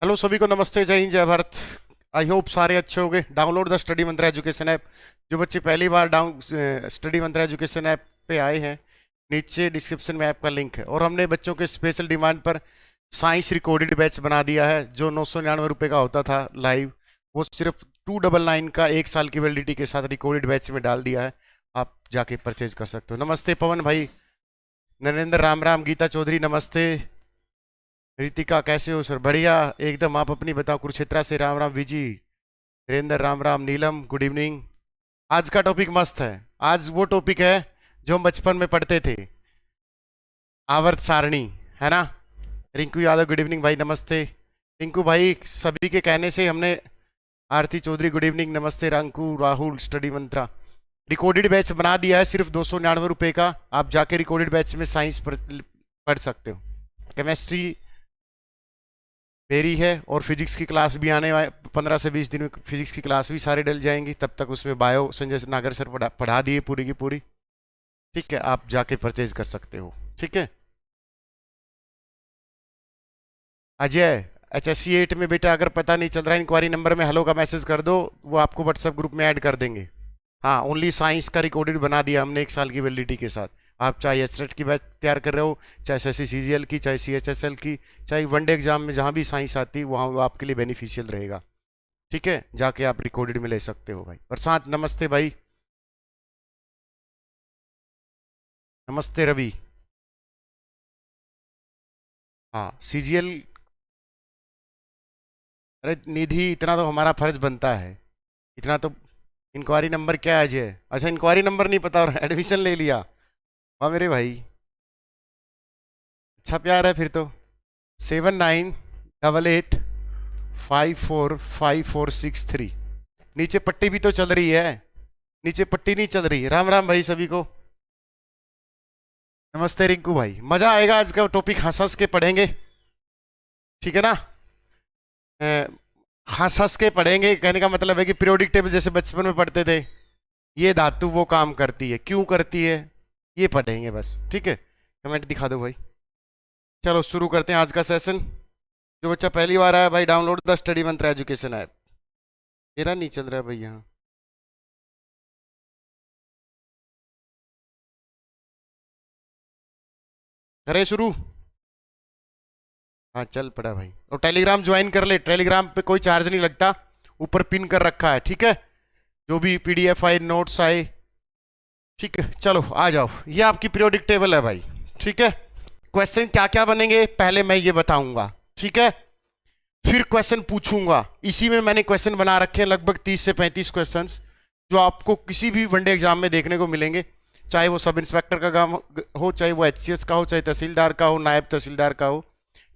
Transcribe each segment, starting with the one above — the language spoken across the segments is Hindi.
हेलो सभी को नमस्ते, जय हिंद, जय भारत। आई होप सारे अच्छे होंगे। Download the study Mantra education app. जो बच्चे पहली बार स्टडी मंत्रा एजुकेशन ऐप पे आए हैं, नीचे डिस्क्रिप्शन में ऐप का लिंक है। और हमने बच्चों के स्पेशल डिमांड पर साइंस रिकॉर्डेड बैच बना दिया है। जो 999 रुपये का होता था लाइव, वो सिर्फ 299 का 1 साल की वैलिडिटी के साथ रिकॉर्डेड बैच में डाल दिया है। आप जाके परचेज कर सकते हो। नमस्ते पवन भाई, नरेंद्र, राम राम, गीता चौधरी नमस्ते, रितिका कैसे हो सर? बढ़िया एकदम। आप अपनी बताओ। कुरुक्षेत्रा से राम राम, विजी, नरेंद्र, राम राम, नीलम, गुड इवनिंग। आज का टॉपिक मस्त है। आज वो टॉपिक है जो हम बचपन में पढ़ते थे, आवर्त सारणी, है ना। रिंकू यादव गुड इवनिंग भाई, नमस्ते। रिंकू भाई सभी के कहने से हमने, आरती चौधरी गुड इवनिंग, नमस्ते। रंकू, राहुल, स्टडी मंत्रा रिकॉर्डेड बैच बना दिया है सिर्फ 299 रुपये का। आप जाके रिकॉर्डेड बैच में साइंस पढ़ सकते हो। केमिस्ट्री मेरी है और फिजिक्स की क्लास भी आने वाले 15 से 20 दिन में फिजिक्स की क्लास भी सारे डल जाएंगी। तब तक उसमें बायो संजय नागर सर पढ़ा दिए पूरी की पूरी। ठीक है, आप जाके परचेज कर सकते हो। ठीक है। अजय, HSC 8 में बेटा अगर पता नहीं चल रहा है, इंक्वायरी नंबर में हेलो का मैसेज कर दो, वो आपको व्हाट्सएप ग्रुप में ऐड कर देंगे। हाँ, ओनली साइंस का रिकॉर्डेड बना दिया हमने 1 साल की वैलिडिटी के साथ। आप चाहे HSET की बैच तैयार कर रहे हो, चाहे SSC CGL की, चाहे CHSL की, चाहे वनडे एग्जाम में जहाँ भी साइंस आती है वहाँ वो आपके लिए बेनिफिशियल रहेगा। ठीक है, जाके आप रिकॉर्डेड में ले सकते हो भाई। प्रशांत नमस्ते भाई, नमस्ते रवि। हाँ CGL, अरे निधि, इतना तो हमारा फर्ज बनता है। इतना तो। इंक्वायरी नंबर क्या है अजय? अच्छा, इंक्वायरी नंबर नहीं पता और एडमिशन ले लिया। वाह मेरे भाई, अच्छा प्यार है फिर तो। 7988545463। नीचे पट्टी भी तो चल रही है, नीचे पट्टी नहीं चल रही। राम राम भाई सभी को, नमस्ते रिंकू भाई। मजा आएगा, आज का टॉपिक हंस हंस के पढ़ेंगे। ठीक है ना। हंस हंस के पढ़ेंगे, कहने का मतलब है कि पीरियोडिक टेबल जैसे बचपन में पढ़ते थे, ये धातु वो काम करती है, क्यों करती है, ये पढ़ेंगे बस। ठीक है, कमेंट दिखा दो भाई। चलो शुरू करते हैं आज का सेशन। जो बच्चा पहली बार आया भाई, download the study Mantra education app. मेरा नहीं चल रहा है भाई यहाँ। करें शुरू? हाँ चल पड़ा भाई। और टेलीग्राम ज्वाइन कर ले, टेलीग्राम पे कोई चार्ज नहीं लगता, ऊपर पिन कर रखा है। ठीक है, जो भी PDF आए, नोट्स आए। ठीक है, चलो आ जाओ। ये आपकी पीरियोडिक टेबल है भाई। ठीक है, क्वेश्चन क्या क्या बनेंगे पहले मैं ये बताऊंगा। ठीक है, फिर क्वेश्चन पूछूंगा। इसी में मैंने क्वेश्चन बना रखे हैं लगभग 30 से 35 क्वेश्चंस, जो आपको किसी भी वनडे एग्जाम में देखने को मिलेंगे। चाहे वो सब इंस्पेक्टर का काम हो, चाहे वो HCS का हो, चाहे तहसीलदार का हो, नायब तहसीलदार का हो,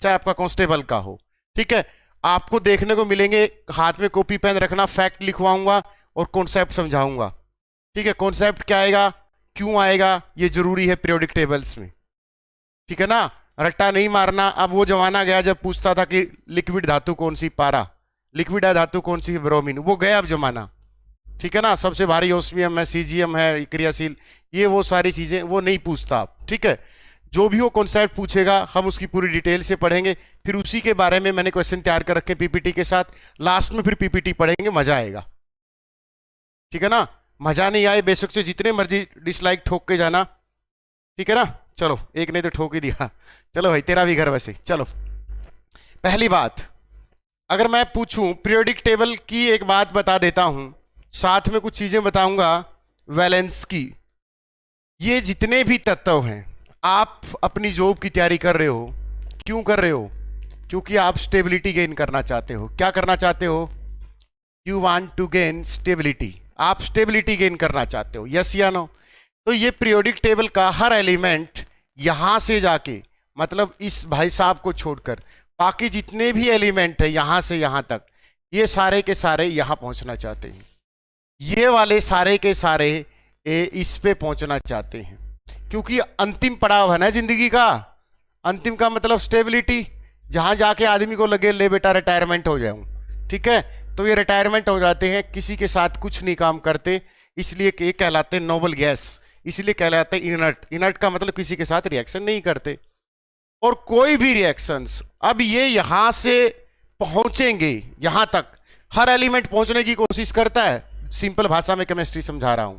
चाहे आपका कांस्टेबल का हो। ठीक है, आपको देखने को मिलेंगे। हाथ में कॉपी पेन रखना, फैक्ट लिखवाऊंगा और कॉन्सेप्ट समझाऊंगा। ठीक है, कॉन्सेप्ट क्या आएगा, क्यों आएगा, ये जरूरी है पीरियोडिक टेबल्स में। ठीक है ना, रट्टा नहीं मारना। अब वो जमाना गया जब पूछता था कि लिक्विड धातु कौन सी, पारा। लिक्विड है धातु कौन सी, ब्रोमीन। वो गया अब जमाना। ठीक है ना, सबसे भारी ओस्मियम है, CGM है, क्रियाशील, ये वो सारी चीजें वो नहीं पूछता आप। ठीक है, जो भी वो कॉन्सेप्ट पूछेगा हम उसकी पूरी डिटेल से पढ़ेंगे। फिर उसी के बारे में मैंने क्वेश्चन तैयार कर रखे PPT के साथ। लास्ट में फिर PPT पढ़ेंगे, मजा आएगा। ठीक है ना, मजा नहीं आए बेशक से जितने मर्जी डिसलाइक ठोक के जाना। ठीक है ना, चलो एक ने तो ठोक ही दिया। चलो भाई, तेरा भी घर वैसे। चलो पहली बात, अगर मैं पूछूं पीरियोडिक टेबल की, एक बात बता देता हूं, साथ में कुछ चीजें बताऊंगा वैलेंस की। ये जितने भी तत्व हैं, आप अपनी जॉब की तैयारी कर रहे हो, क्यों कर रहे हो? क्योंकि आप स्टेबिलिटी गेन करना चाहते हो। क्या करना चाहते हो? You want to gain stability. आप स्टेबिलिटी गेन करना चाहते हो, यस या नो? तो ये पीरियोडिक टेबल का हर एलिमेंट यहां से जाके, मतलब इस भाई साहब को छोड़कर बाकी जितने भी एलिमेंट है यहां से यहां तक, ये सारे के सारे यहां पहुंचना चाहते हैं। ये वाले सारे के सारे इस पे पहुंचना चाहते हैं, क्योंकि अंतिम पड़ाव है ना जिंदगी का। अंतिम का मतलब स्टेबिलिटी, जहां जाके आदमी को लगे ले बेटा रिटायरमेंट हो जाऊं। ठीक है, तो ये रिटायरमेंट हो जाते हैं, किसी के साथ कुछ नहीं काम करते, इसलिए कि कहलाते हैं नोबल गैस, इसलिए कहलाते हैं इनर्ट। इनर्ट का मतलब किसी के साथ रिएक्शन नहीं करते, और कोई भी रिएक्शंस। अब ये यहां से पहुंचेंगे यहां तक, हर एलिमेंट पहुंचने की कोशिश करता है, सिंपल भाषा में केमिस्ट्री समझा रहा हूं,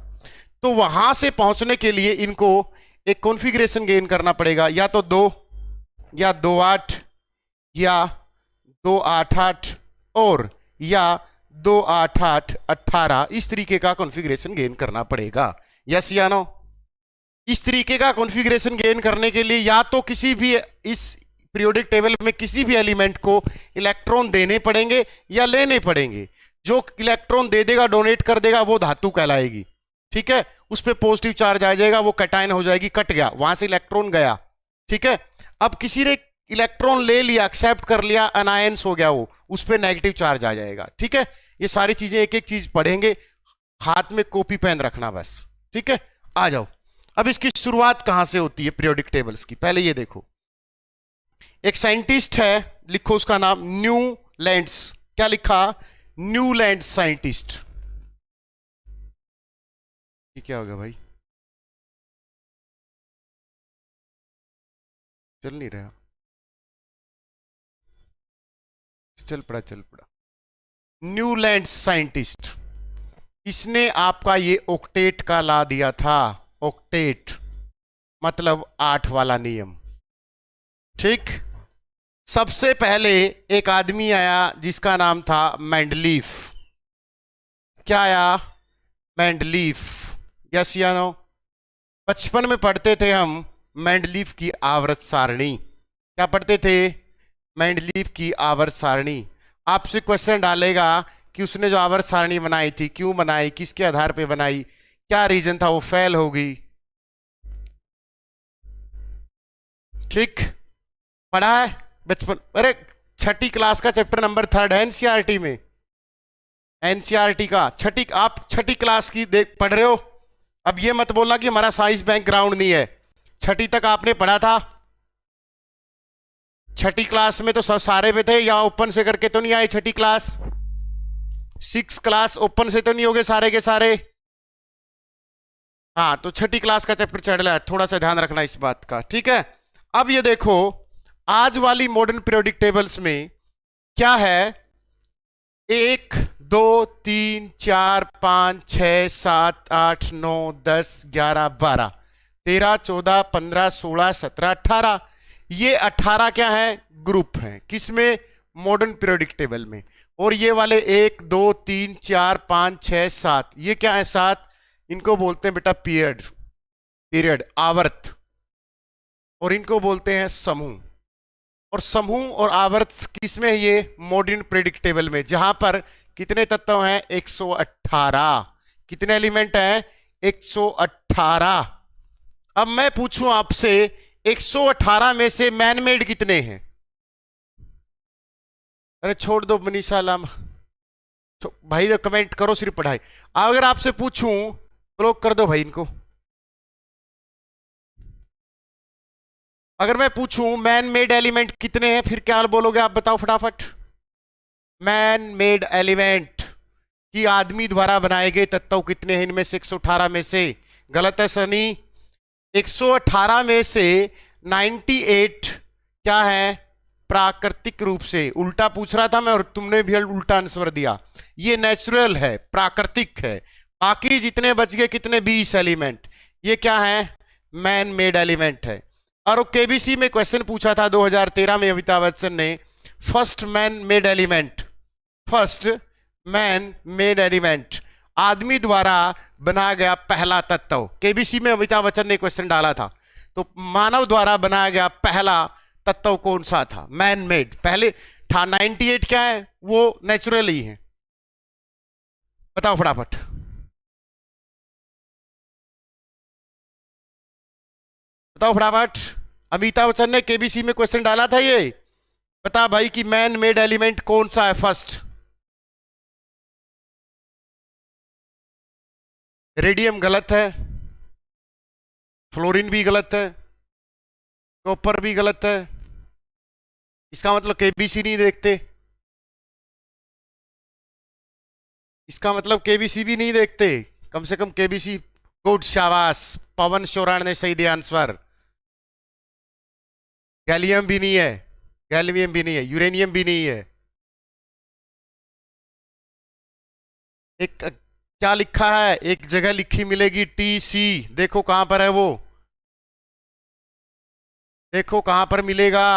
तो वहां से पहुंचने के लिए इनको एक कॉन्फ़िगरेशन गेन करना पड़ेगा, या तो 2 या 2-8 या 2-8-8 और या 2-8-8-18, इस तरीके का कॉन्फ़िगरेशन गेन करना पड़ेगा। यस या नो? इस तरीके का कॉन्फ़िगरेशन गेन करने के लिए या तो किसी भी इस पीरियोडिक टेबल में किसी भी एलिमेंट को इलेक्ट्रॉन देने पड़ेंगे या लेने पड़ेंगे। जो इलेक्ट्रॉन दे देगा, डोनेट कर देगा, वो धातु कहलाएगी, ठीक है, उस पर पॉजिटिव चार्ज आ जाएगा, वो कैटायन हो जाएगी, कट गया, वहां से इलेक्ट्रॉन गया, ठीक है। अब किसी ने इलेक्ट्रॉन ले लिया, एक्सेप्ट कर लिया, अनायंस हो गया, वो उस पर नेगेटिव चार्ज आ जाएगा, ठीक है। ये सारी चीजें एक एक चीज पढ़ेंगे, हाथ में कॉपी पेन रखना बस, ठीक है। आ जाओ, अब इसकी शुरुआत कहां से होती है पीरियोडिक टेबल्स की, पहले ये देखो। एक साइंटिस्ट है, लिखो उसका नाम न्यूलैंड्स। क्या लिखा? Newlands scientist. ये क्या होगा भाई, चल नहीं रहा, चल पड़ा। न्यूलैंड्स साइंटिस्ट, इसने आपका ये ऑक्टेट का ला दिया था। ऑक्टेट मतलब 8 वाला नियम, ठीक। सबसे पहले एक आदमी आया जिसका नाम था मेंडलीफ। क्या आया? मेंडलीफ। यस या नो? बचपन में पढ़ते थे हम मेंडलीफ की आवर्त सारणी। क्या पढ़ते थे? मेंडलीफ की आवर्त सारणी। आपसे क्वेश्चन डालेगा कि उसने जो आवर्त सारणी बनाई थी, क्यों बनाई, किसके आधार पे बनाई, क्या रीजन था, वो फेल हो गई, ठीक। पढ़ा है बचपन, अरे 6ठी क्लास का चैप्टर नंबर 3 है एनसीईआरटी में, एनसीईआरटी का आप 6ठी क्लास की देख पढ़ रहे हो। अब ये मत बोलना कि हमारा साइंस बैकग्राउंड नहीं है, 6ठी तक आपने पढ़ा था। 6ठी क्लास में तो सब सारे पे थे, या ओपन से करके तो नहीं आए 6ठी क्लास? 6 क्लास ओपन से तो नहीं होगे सारे के सारे? हाँ, तो 6ठी क्लास का चैप्टर चढ़ रहा है, थोड़ा सा ध्यान रखना इस बात का, ठीक है। अब ये देखो, आज वाली मॉडर्न पीरियोडिक टेबल्स में क्या है, 1 2 3 4 5 6 7 8 9 10 11 12 13 14 15 16 17 18, ये 18 क्या है? ग्रुप हैं। किसमें? मॉडर्न पीरियोडिक टेबल में। और ये वाले 1 2 3 4 5 6 7, ये क्या है? 7। इनको बोलते हैं बेटा पीरियड, आवर्त, और इनको बोलते हैं समूह। और समूह और आवर्त किसमें है? ये मॉडर्न पीरियोडिक टेबल में, जहां पर कितने तत्व हैं? 118। कितने एलिमेंट हैं? 118। अब मैं पूछूं आपसे, 118 में से मैनमेड कितने हैं? अरे छोड़ दो मनीषा लाम भाई, तो कमेंट करो, सिर्फ पढ़ाई। अगर आपसे पूछूं, ब्लॉक कर दो भाई इनको। अगर मैं पूछूं मैन मेड एलिमेंट कितने हैं, फिर क्या बोलोगे आप? बताओ फटाफट। मैन मेड एलिमेंट कि आदमी द्वारा बनाए गए तत्व कितने हैं इनमें से? 118 में से। गलत है सनी। 118 में से 98 क्या है? प्राकृतिक रूप से। उल्टा पूछ रहा था मैं और तुमने भी उल्टा आंसर दिया। ये नेचुरल है, प्राकृतिक है। बाकी जितने बच गए कितने? 20 एलिमेंट, ये क्या है? मैन मेड एलिमेंट है। और केबीसी में क्वेश्चन पूछा था 2013 में अमिताभ बच्चन ने, फर्स्ट मैन मेड एलिमेंट, आदमी द्वारा बनाया गया पहला तत्व। केबीसी में अमिताभ बच्चन ने क्वेश्चन डाला था, तो मानव द्वारा बनाया गया पहला तत्व कौन सा था? Man made. पहले था 98 क्या है? वो नेचुरल ही है। बताओ फटाफट। बताओ फटाफट। अमिताभ बच्चन ने केबीसी में क्वेश्चन डाला था ये, बता भाई कि मैन मेड एलिमेंट कौन सा है फर्स्ट? रेडियम गलत है, फ्लोरीन भी गलत है, कॉपर भी गलत है। इसका मतलब केबीसी नहीं देखते, इसका मतलब केबीसी भी नहीं देखते। कम से कम केबीसी, गुड, शाबाश। पवन शोराण ने सही दिया आंसर। गैलियम भी नहीं है, यूरेनियम भी नहीं है, एक क्या लिखा है, एक जगह लिखी मिलेगी टी सी, देखो कहां पर है वो, देखो कहां पर मिलेगा।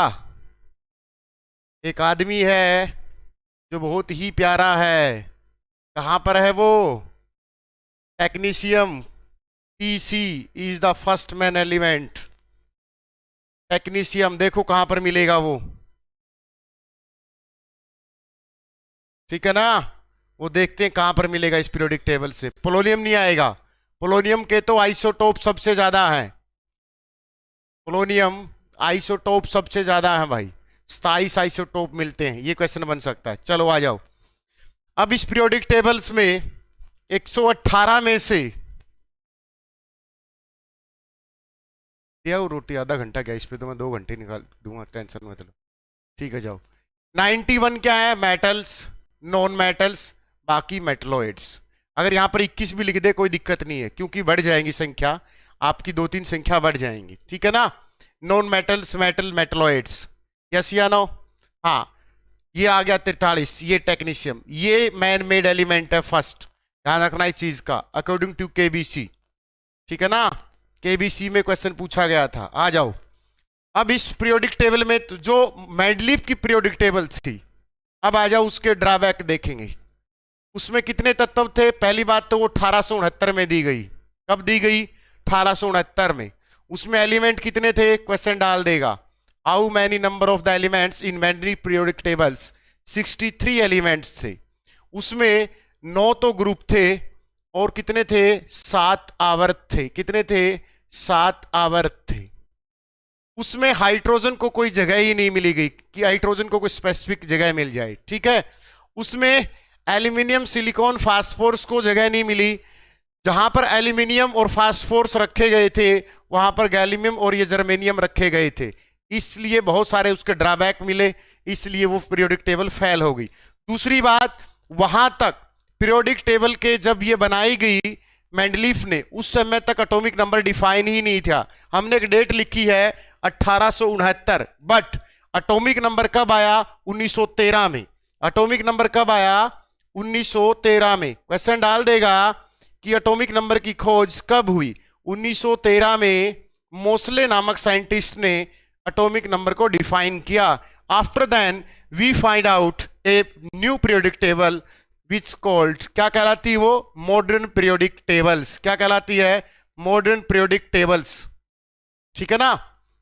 एक आदमी है जो बहुत ही प्यारा है, कहां पर है वो, technetium, T C is the first man element. Technetium देखो कहां पर मिलेगा वो, ठीक है ना। वो देखते हैं कहां पर मिलेगा इस पीरियोडिक टेबल से। पोलोनियम नहीं आएगा, पोलोनियम के तो आइसोटोप सबसे ज्यादा है, पोलोनियम आइसोटोप सबसे ज्यादा है भाई, 27 आइसोटोप मिलते हैं। ये क्वेश्चन बन सकता है। चलो आ जाओ। अब इस पीरियोडिक टेबल्स में 118 में से दिया वो रोटी आधा घंटा, क्या इस पे तो मैं 2 घंटे निकाल दूंगा, टेंशन मत लो। ठीक है जाओ। 91 क्या है, मेटल्स, नॉन मेटल्स, बाकी मेटलॉइड्स। अगर यहां पर 21 भी लिख दे कोई दिक्कत नहीं है, क्योंकि बढ़ जाएंगी संख्या, आपकी 2-3 संख्या बढ़ जाएंगी, ठीक है ना। Non metals, metal, metalloids, yes या नो। हाँ, ये आ गया 43, ये टेक्नीशियम, ये मैन मेड एलिमेंट है फर्स्ट, ध्यान रखना इस चीज का, अकॉर्डिंग टू केबीसी, ठीक है ना। केबीसी में क्वेश्चन पूछा गया था। आ जाओ। अब इस पीरियोडिक टेबल में जो मेंडलीफ की पीरियोडिक टेबल थी, अब आ जाओ उसके ड्रॉबैक देखेंगे। उसमें कितने तत्व थे, पहली बात तो वो 1869 में दी गई। कब दी गई, 1869 में। उसमें एलिमेंट कितने थे, क्वेश्चन डाल देगा, how many number of the elements in Mendeleev periodic tables, 63 elements थे। उसमें 9 तो ग्रुप थे और कितने थे, 7 आवर्त थे। कितने थे, 7 आवर्त थे। उसमें हाइड्रोजन को कोई जगह ही नहीं मिली गई कि हाइड्रोजन को कोई स्पेसिफिक जगह मिल जाए, ठीक है। उसमें एल्यूमिनियम, सिलिकॉन, फास्फोरस को जगह नहीं मिली। जहां पर एल्यूमिनियम और फास्फोरस रखे गए थे वहां पर गैलियम और ये जर्मेनियम रखे गए थे, इसलिए बहुत सारे उसके ड्रॉबैक मिले, इसलिए वो पीरियोडिक टेबल फेल हो गई। दूसरी बात, वहां तक पीरियोडिक टेबल के जब ये बनाई गई मेंडलीफ ने, उस समय तक एटॉमिक नंबर डिफाइन ही नहीं था। हमने एक डेट लिखी है 1869, बट एटॉमिक नंबर कब आया, 1913 में। एटॉमिक नंबर कब आया, 1913 में। क्वेश्चन डाल देगा कि एटॉमिक नंबर की खोज कब हुई, 1913 में मोसले नामक साइंटिस्ट ने एटॉमिक नंबर को डिफाइन किया। After then we find out a new periodic table which called, क्या कहलाती है वो, मॉडर्न पीरियोडिक टेबल्स। क्या कहलाती है, मॉडर्न पीरियोडिक टेबल्स, ठीक है ना।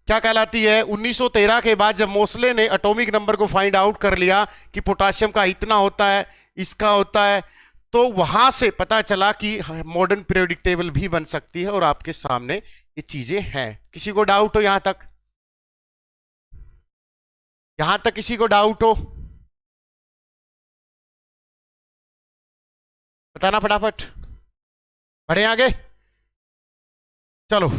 क्या कहलाती है, 1913 के बाद जब मोसले ने एटॉमिक नंबर को फाइंड आउट कर लिया कि पोटासियम का इतना होता है, इसका होता है, तो वहां से पता चला कि मॉडर्न पीरियोडिक टेबल भी बन सकती है और आपके सामने ये चीजें हैं। किसी को डाउट हो यहां तक, यहां तक किसी को डाउट हो, बताना फटाफट, बढ़े आगे। चलो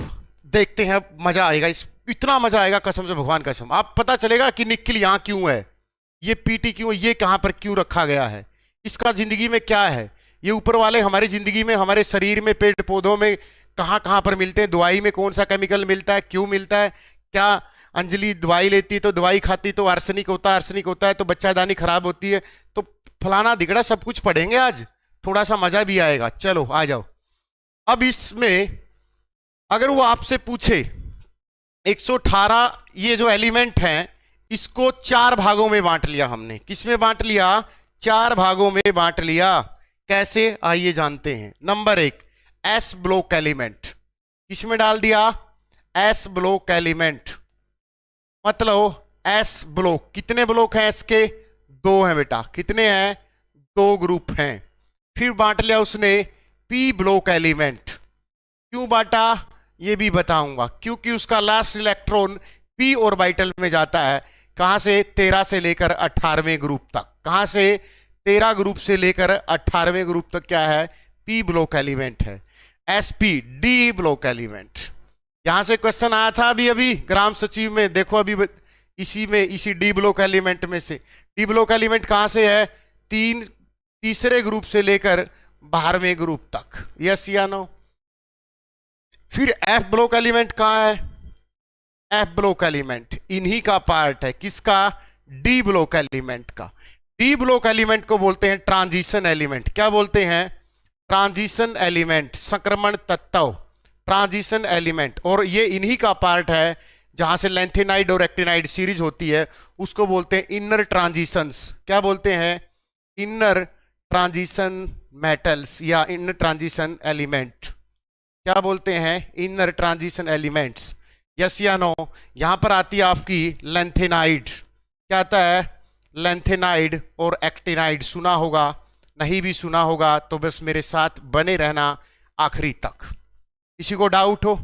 देखते हैं, अब मजा आएगा, इस इतना मजा आएगा कसम से, भगवान कसम। आप पता चलेगा कि निकिल यहां क्यों है, ये पीटी क्यों, ये कहां पर क्यों रखा गया है, इसका जिंदगी में क्या है। ये ऊपर वाले हमारी जिंदगी में, हमारे शरीर में, पेड़ पौधों में कहां कहां पर मिलते हैं, दवाई में कौन सा केमिकल मिलता है, क्यों मिलता है। क्या अंजलि दवाई लेती है तो दवाई खाती तो आर्सेनिक होता है, आर्सेनिक होता है तो बच्चादानी खराब होती है, तो फलाना दिगड़ा सब कुछ पढ़ेंगे आज, थोड़ा सा मजा भी आएगा। चलो आ जाओ। अब इसमें अगर वो आपसे पूछे 118 ये जो एलिमेंट हैं, इसको 4 भागों में बांट लिया हमने। किस में बांट लिया, 4 भागों में बांट लिया। कैसे, आइए जानते हैं। Number 1, S block element. किसमें डाल दिया, एस ब्लॉक एलिमेंट। मतलब एस ब्लॉक, कितने ब्लॉक हैं इसके, 2 हैं बेटा। कितने हैं, 2 ग्रुप हैं। फिर बांट लिया उसने पी ब्लॉक एलिमेंट। क्यों बांटा ये भी बताऊंगा, क्योंकि उसका लास्ट इलेक्ट्रॉन पी ऑर्बिटल में जाता है। कहां से, 13 से लेकर 18वें ग्रुप तक। कहां से, 13 ग्रुप से लेकर 18वें ग्रुप तक क्या है, पी ब्लॉक एलिमेंट है। एसपी डी ब्लॉक एलिमेंट, यहां से क्वेश्चन आया था अभी अभी ग्राम सचिव में, देखो अभी इसी में, इसी डी ब्लॉक एलिमेंट में से। डी ब्लॉक एलिमेंट कहां से है, तीसरे ग्रुप से लेकर 12वें ग्रुप तक, यस या नो। फिर एफ ब्लॉक एलिमेंट कहां है, एफ ब्लॉक एलिमेंट इन्हीं का पार्ट है। किसका, डी ब्लॉक एलिमेंट का। डी ब्लॉक एलिमेंट को बोलते हैं ट्रांजिशन एलिमेंट। क्या बोलते हैं? ट्रांजिशन एलिमेंट, संक्रमण तत्व, ट्रांजिशन एलिमेंट। और ये इन्हीं का पार्ट है जहां से लेंथेनाइड और एक्टिनाइड सीरीज होती है, उसको बोलते हैं इनर ट्रांजिशंस। क्या बोलते हैं? इनर ट्रांजिशन मेटल्स या इनर ट्रांजिशन एलिमेंट। क्या बोलते हैं? Inner transition elements. यस या नो? यहां पर आती है आपकी लेंथेनाइड। क्या आता है? लेंथेनाइड और एक्टिनाइड। सुना होगा, नहीं भी सुना होगा तो बस मेरे साथ बने रहना आखिरी तक। किसी को डाउट हो?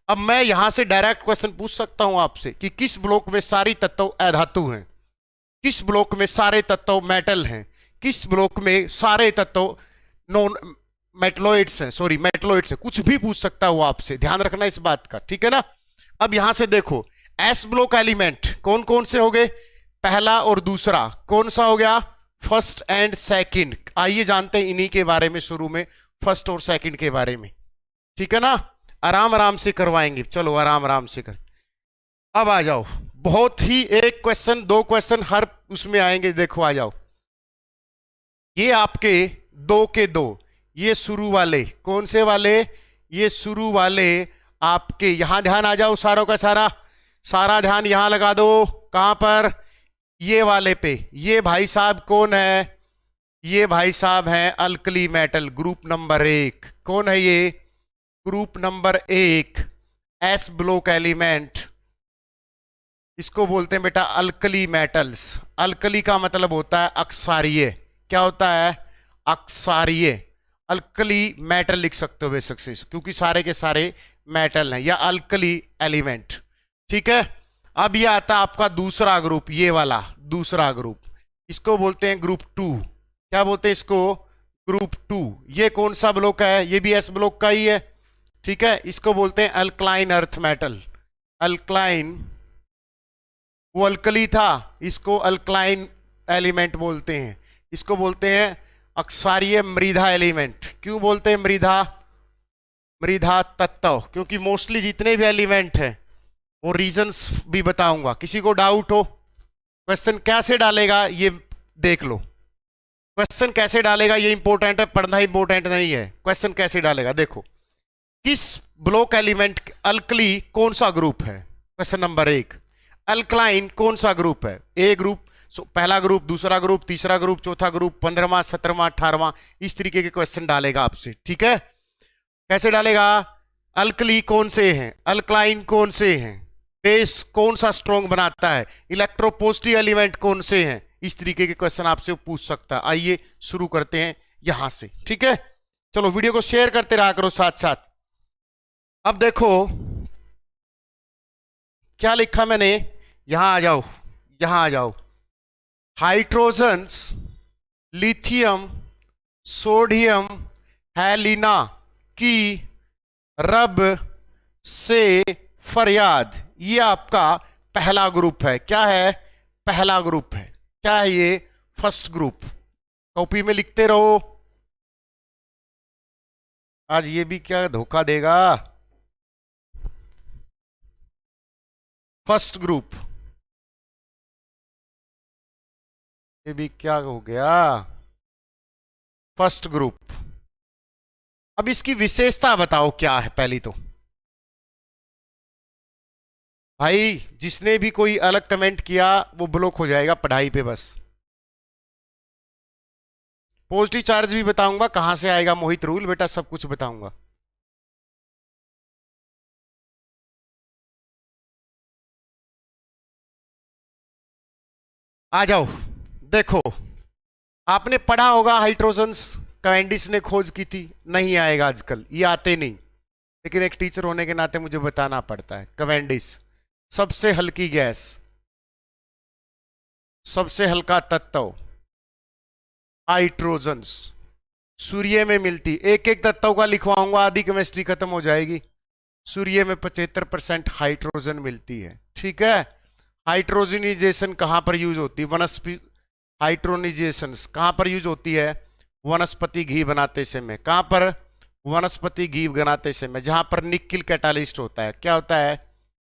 अब मैं यहां से डायरेक्ट क्वेश्चन पूछ सकता हूं आपसे कि किस ब्लॉक में सारी तत्व अधातु हैं, किस ब्लॉक में सारे तत्व मेटल हैं, किस ब्लॉक में सारे तत्व नॉन मेटलॉइड्स हैं, सॉरी मेटलॉइड्स हैं। कुछ भी पूछ सकता हूं आपसे, ध्यान रखना इस बात का, ठीक है ना। अब यहां से देखो, एस ब्लॉक एलिमेंट कौन कौन से हो गए? पहला और दूसरा। कौन सा हो गया? First and second. आइए जानते हैं इन्हीं के बारे में, शुरू में फर्स्ट और सेकंड के बारे में, ठीक है ना। आराम आराम से करवाएंगे, चलो आराम आराम से कर। अब आ जाओ, बहुत ही एक क्वेश्चन दो क्वेश्चन हर उसमें आएंगे। देखो आ जाओ, ये आपके दो के दो, ये शुरू वाले कौन से वाले? ये शुरू वाले आपके, यहां ध्यान आ जाओ, सारों का सारा सारा ध्यान यहां लगा दो। कहां पर? ये वाले पे। ये भाई साहब कौन है? ये भाई साहब हैं अल्कली मेटल, ग्रुप नंबर 1। कौन है ये? Group number 1, S block element. इसको बोलते हैं बेटा अल्कली मेटल्स। अल्कली का मतलब होता है अक्षारीय। क्या होता है? अक्षारीय। अल्कली मेटल लिख सकते हो बेशक से, क्योंकि सारे के सारे मेटल हैं, या अल्कली एलिमेंट, ठीक है। अब ये आता है आपका दूसरा ग्रुप, ये वाला दूसरा ग्रुप, इसको बोलते हैं ग्रुप 2। क्या बोलते हैं इसको? ग्रुप 2। ये कौन सा ब्लॉक है? ये भी एस ब्लॉक का ही है, ठीक है। इसको बोलते हैं अल्कलाइन अर्थ मेटल। अल्कलाइन, वो अल्कली था, इसको अल्कलाइन एलिमेंट बोलते हैं। इसको बोलते हैं अक्षारीय मृदा एलिमेंट। क्यों बोलते हैं मृदा? मृदा तत्व, क्योंकि मोस्टली जितने भी एलिमेंट हैं वो रीजंस भी बताऊंगा। किसी को डाउट हो? क्वेश्चन कैसे डालेगा ये देख लो। क्वेश्चन कैसे डालेगा ये इंपॉर्टेंट है, पढ़ना इंपॉर्टेंट नहीं है। क्वेश्चन कैसे डालेगा देखो, किस ब्लॉक एलिमेंट अल्कली कौन सा ग्रुप है? Question number 1। अल्कलाइन कौन सा ग्रुप है? ए ग्रुप। पहला ग्रुप, दूसरा ग्रुप, तीसरा ग्रुप, चौथा ग्रुप, 15वां, 17वां, 18वां, इस तरीके के क्वेश्चन डालेगा आपसे, ठीक है। कैसे डालेगा? अल्कली कौन से हैं, अल्कलाइन कौन से हैं, बेस कौन सा स्ट्रॉन्ग बनाता है, इलेक्ट्रोपॉजिटिव एलिमेंट कौन से हैं, इस तरीके के क्वेश्चन आपसे पूछ सकता है। आइए शुरू करते हैं यहां से, ठीक है। चलो वीडियो को शेयर करते रहा करो साथ साथ। अब देखो क्या लिखा मैंने, यहां आ जाओ, यहां आ जाओ। हाइड्रोजन्स, लिथियम, सोडियम, हैलिना की रब से फरियाद, ये आपका पहला ग्रुप है। क्या है? पहला ग्रुप है। क्या है ये? First group. कॉपी में लिखते रहो, आज ये भी क्या धोखा देगा। फर्स्ट ग्रुप, ये भी क्या हो गया? First group. अब इसकी विशेषता बताओ क्या है पहली तो। भाई जिसने भी कोई अलग कमेंट किया वो ब्लॉक हो जाएगा पढ़ाई पे बस। पॉजिटिव चार्ज भी बताऊंगा कहां से आएगा, मोहित रूल बेटा सब कुछ बताऊंगा। आ जाओ, देखो आपने पढ़ा होगा हाइड्रोजन्स कैवेंडिश ने खोज की थी, नहीं आएगा आजकल, ये आते नहीं, लेकिन एक टीचर होने के नाते मुझे बताना पड़ता है। कैवेंडिश सबसे हल्की गैस, सबसे हल्का तत्व हाइड्रोजन्स, सूर्य में मिलती। एक एक तत्व का लिखवाऊंगा, आधी केमिस्ट्री खत्म हो जाएगी। सूर्य में 75% हाइड्रोजन मिलती है, ठीक है। हाइड्रोजनाइजेशन कहां पर यूज होती है? वनस्पति हाइड्रोजनाइजेशन कहां पर यूज होती है? वनस्पति घी बनाते समय। कहां पर? वनस्पति घी बनाते समय, जहां पर निकिल कैटालिस्ट होता है। क्या होता है?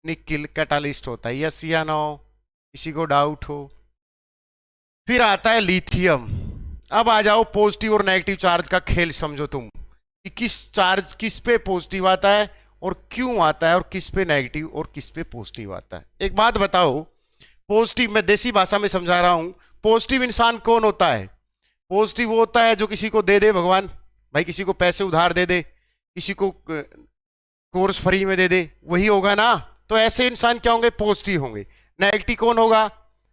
निकिल कैटालिस्ट होता है। यस या नो? किसी को डाउट हो? फिर आता है लिथियम। अब आ जाओ पॉजिटिव और नेगेटिव चार्ज का खेल समझो तुम, कि किस चार्ज किस पे पॉजिटिव आता है और क्यों आता है, और किस पे नेगेटिव और किस पे पॉजिटिव आता है। एक बात बताओ, पॉजिटिव, मैं देसी भाषा में समझा रहा हूं, पॉजिटिव इंसान कौन होता है? पॉजिटिव वो होता है जो किसी को दे दे भगवान, भाई किसी को पैसे उधार दे दे, किसी को कोर्स फ्री में दे दे, वही होगा ना। तो ऐसे इंसान क्या होंगे? पॉजिटिव होंगे। नेगेटिव कौन होगा?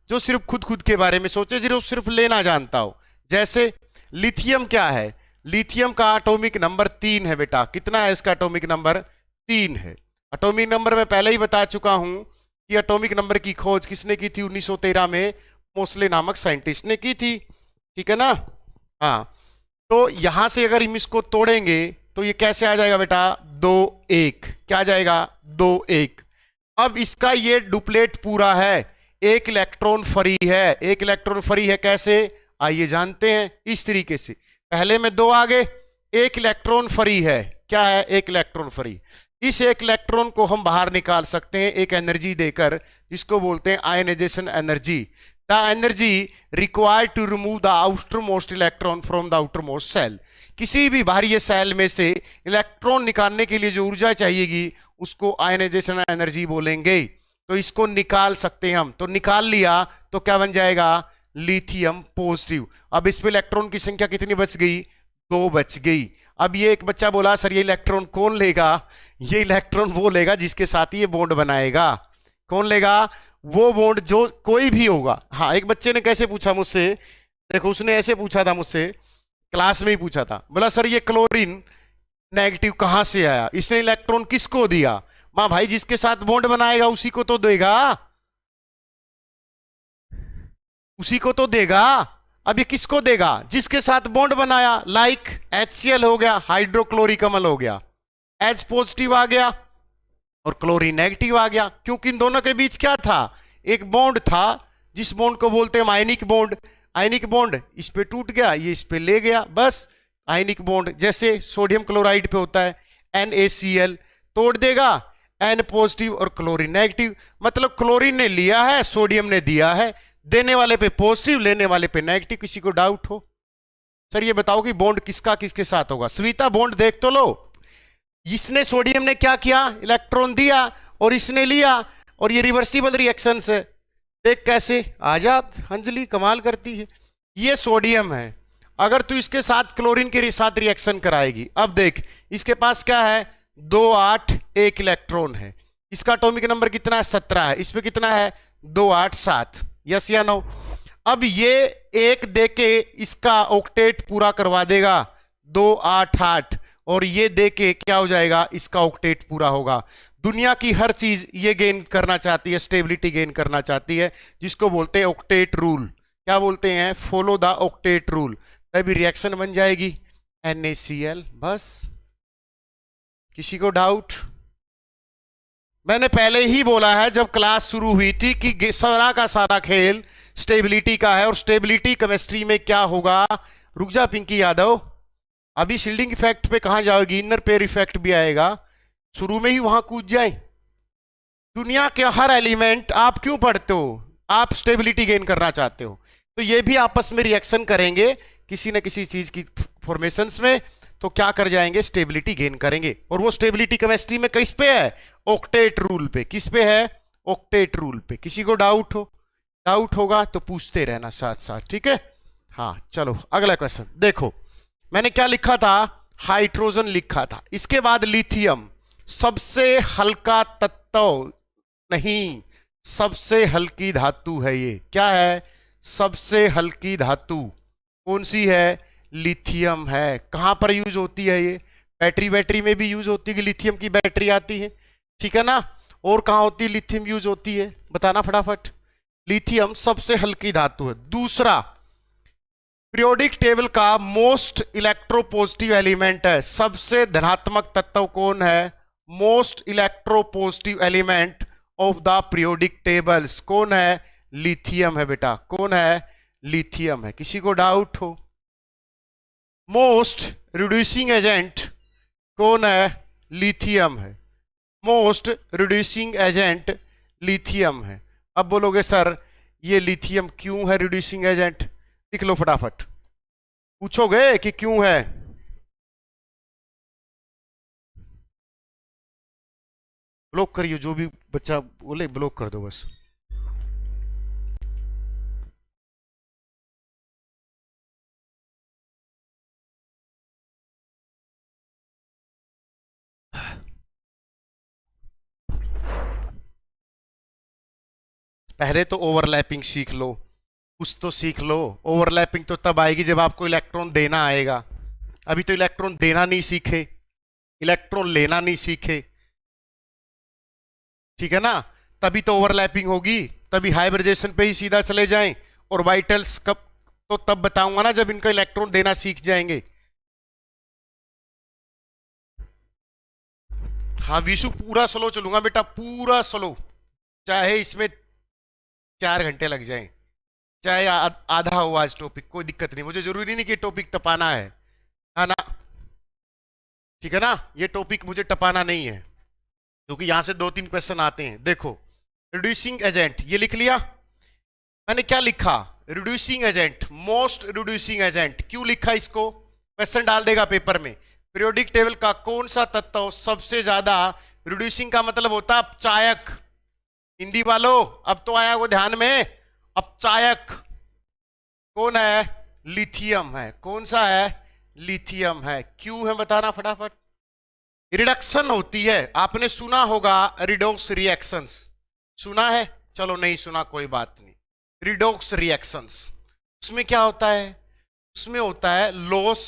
जो सिर्फ खुद खुद के बारे में सोचे, जो सिर्फ लेना जानता हो। जैसे लिथियम क्या है? लिथियम का एटॉमिक नंबर 3 है बेटा। कितना है इसका एटॉमिक नंबर? 3 है। एटॉमिक नंबर मैं पहले ही बता चुका हूं कि एटॉमिक नंबर की खोज किसने की थी? 1913 में मोसले नामक साइंटिस्ट ने की थी, ठीक है ना। हाँ, तो यहां से अगर हम इसको तोड़ेंगे तो ये कैसे आ जाएगा बेटा? 2-1। क्या आ जाएगा? 2-1। अब इसका ये डुप्लेट पूरा है, एक इलेक्ट्रॉन फ्री है। एक इलेक्ट्रॉन फ्री है कैसे? आइए जानते हैं। इस तरीके से पहले में 2 आ गए, एक इलेक्ट्रॉन फ्री है। क्या है? एक इलेक्ट्रॉन फ्री। इस एक इलेक्ट्रॉन को हम बाहर निकाल सकते हैं एक एनर्जी देकर, जिसको बोलते हैं ionisation energy. The energy required to remove the outer most electron from the outer most shell. किसी भी बाहरी सेल में से इलेक्ट्रॉन निकालने के लिए जो ऊर्जा चाहिएगी उसको आयनाइजेशन एनर्जी बोलेंगे। तो इसको निकाल सकते हैं हम। तो निकाल लिया तो क्या बन जाएगा? Lithium positive. अब इस पे इलेक्ट्रॉन की संख्या कितनी बच गई? 2 बच गई। अब ये एक बच्चा बोला सर ये इलेक्ट्रॉन कौन लेगा? ये इलेक्ट्रॉन वो लेगा जिसके साथ ये बॉन्ड बनाएगा। कौन लेगा? वो बॉन्ड जो कोई भी होगा। हाँ, एक बच्चे ने कैसे पूछा मुझसे, देखो उसने ऐसे पूछा था मुझसे, क्लास में ही पूछा था, बोला सर ये क्लोरीन नेगेटिव कहां से आया? इसने इलेक्ट्रॉन किसको दिया? मां भाई जिसके साथ बॉन्ड बनाएगा उसी को तो देगा, उसी को तो देगा। अब ये किसको देगा? जिसके साथ बॉन्ड बनाया। लाइक HCl हो गया, हाइड्रोक्लोरिक अम्ल हो गया, H पॉजिटिव आ गया और क्लोरीन नेगेटिव आ गया। क्योंकि इन दोनों के बीच क्या था? एक बॉन्ड था, जिस बॉन्ड को बोलते हैं आयनिक बॉन्ड। आयनिक बॉन्ड इस पे टूट गया, ये इस पे ले गया, बस आयनिक बॉन्ड। जैसे सोडियम क्लोराइड पे होता है NaCl, तोड़ देगा N पॉजिटिव और क्लोरीन नेगेटिव। मतलब क्लोरीन ने लिया है, सोडियम ने दिया है, देने वाले पे पॉजिटिव, लेने वाले पे नेगेटिव। किसी को डाउट हो? सर ये बताओ कि बॉन्ड किसका किसके साथ होगा? स्वीता बॉन्ड देख तो लो। इसने सोडियम ने क्या किया? इलेक्ट्रॉन दिया और इसने लिया, और ये रिवर्सिबल रिएक्शन है। देख कैसे आजाद अंजलि कमाल करती है। ये सोडियम है, अगर तू इसके साथ क्लोरीन के साथ रिएक्शन कराएगी, अब देख इसके पास क्या है? 2-8, एक इलेक्ट्रॉन है। इसका एटॉमिक नंबर कितना है? 17 है। इस पे कितना है? 2-8-7। यस या नो? अब ये एक देके इसका ऑक्टेट पूरा करवा देगा, 2-8-8, और ये देके क्या हो जाएगा? इसका ऑक्टेट पूरा होगा। दुनिया की हर चीज ये गेन करना चाहती है, स्टेबिलिटी गेन करना चाहती है, जिसको बोलते हैं ऑक्टेट रूल। क्या बोलते हैं? Follow the octet rule. तभी रिएक्शन बन जाएगी NaCl। बस, किसी को डाउट? मैंने पहले ही बोला है जब क्लास शुरू हुई थी कि सारा का सारा खेल स्टेबिलिटी का है, और स्टेबिलिटी केमिस्ट्री में क्या होगा? रुक जा पिंकी यादव, अभी शील्डिंग इफेक्ट पे कहां जाओगी? इनर पेयर इफेक्ट भी आएगा, शुरू में ही वहां कूद जाए। दुनिया के हर एलिमेंट आप क्यों पढ़ते हो? आप स्टेबिलिटी गेन करना चाहते हो, तो ये भी आपस में रिएक्शन करेंगे किसी न किसी चीज की फॉर्मेशंस में, तो क्या कर जाएंगे? स्टेबिलिटी गेन करेंगे। और वो स्टेबिलिटी केमिस्ट्री में किस पे है? ऑक्टेट रूल पे। किस पे है? ऑक्टेट रूल पे। किसी को डाउट हो? डाउट होगा तो पूछते रहना साथ साथ, ठीक है? हाँ चलो अगला क्वेश्चन देखो। मैंने क्या लिखा था? हाइड्रोजन लिखा था। इसके बाद लिथियम, सबसे हल्का तत्व नहीं, सबसे हल्की धातु है ये। क्या है? सबसे हल्की धातु कौन सी है? लिथियम है। कहां पर यूज होती है ये? बैटरी में भी यूज होती है कि लिथियम की बैटरी आती है, ठीक है ना। और कहां होती है लिथियम यूज होती है? बताना फटाफट। लिथियम सबसे हल्की धातु है। दूसरा, पीरियोडिक टेबल का मोस्ट इलेक्ट्रोपॉजिटिव एलिमेंट है। सबसे धनात्मक तत्व कौन है? Most electropositive element of the periodic tables कौन है? लिथियम है बेटा। कौन है? लिथियम है। किसी को डाउट हो? मोस्ट रिड्यूसिंग एजेंट कौन है? लिथियम है। मोस्ट रिड्यूसिंग एजेंट लिथियम है। अब बोलोगे सर ये लिथियम क्यों है रिड्यूसिंग एजेंट? लिख लो फटाफट। पूछोगे कि क्यों है? ब्लॉक करिए, जो भी बच्चा बोले ब्लॉक कर दो बस। पहले तो ओवरलैपिंग सीख लो, कुछ तो सीख लो। ओवरलैपिंग तो तब आएगी जब आपको इलेक्ट्रॉन देना आएगा। अभी तो इलेक्ट्रॉन देना नहीं सीखे, इलेक्ट्रॉन लेना नहीं सीखे, ठीक है ना? तभी तो ओवरलैपिंग होगी, तभी हाइब्रिडेशन पे ही सीधा चले जाएं। और वाइटल्स कब? तो तब बताऊंगा ना जब इनका इलेक्ट्रॉन देना सीख जाएंगे। हाँ विशु, पूरा स्लो चलूंगा बेटा, पूरा स्लो, चाहे इसमें 4 घंटे लग जाएं, चाहे आधा हो आज टॉपिक, कोई दिक्कत नहीं। मुझे जरूरी नहीं कि टॉपिक टपाना है ना? ठीक है ना? ये टॉपिक मुझे टपाना नहीं है, क्योंकि यहां से 2-3 क्वेश्चन आते हैं। देखो, रिड्यूसिंग एजेंट ये लिख लिया मैंने। क्या लिखा? Reducing agent, most reducing agent. क्यों लिखा इसको? क्वेश्चन डाल देगा पेपर में। पीरियोडिक टेबल का कौन सा तत्व सबसे ज्यादा रिड्यूसिंग का मतलब होता है अपचायक। हिंदी वालों अब तो आया वो ध्यान में, अपचायक कौन है? लिथियम है। कौन सा है? लिथियम है। क्यों है बताना फटाफट। रिडक्शन होती है, आपने सुना होगा रिडोक्स रिएक्शंस, सुना है? चलो नहीं सुना कोई बात नहीं। रिडोक्स रिएक्शंस, उसमें क्या होता है? उसमें होता है लॉस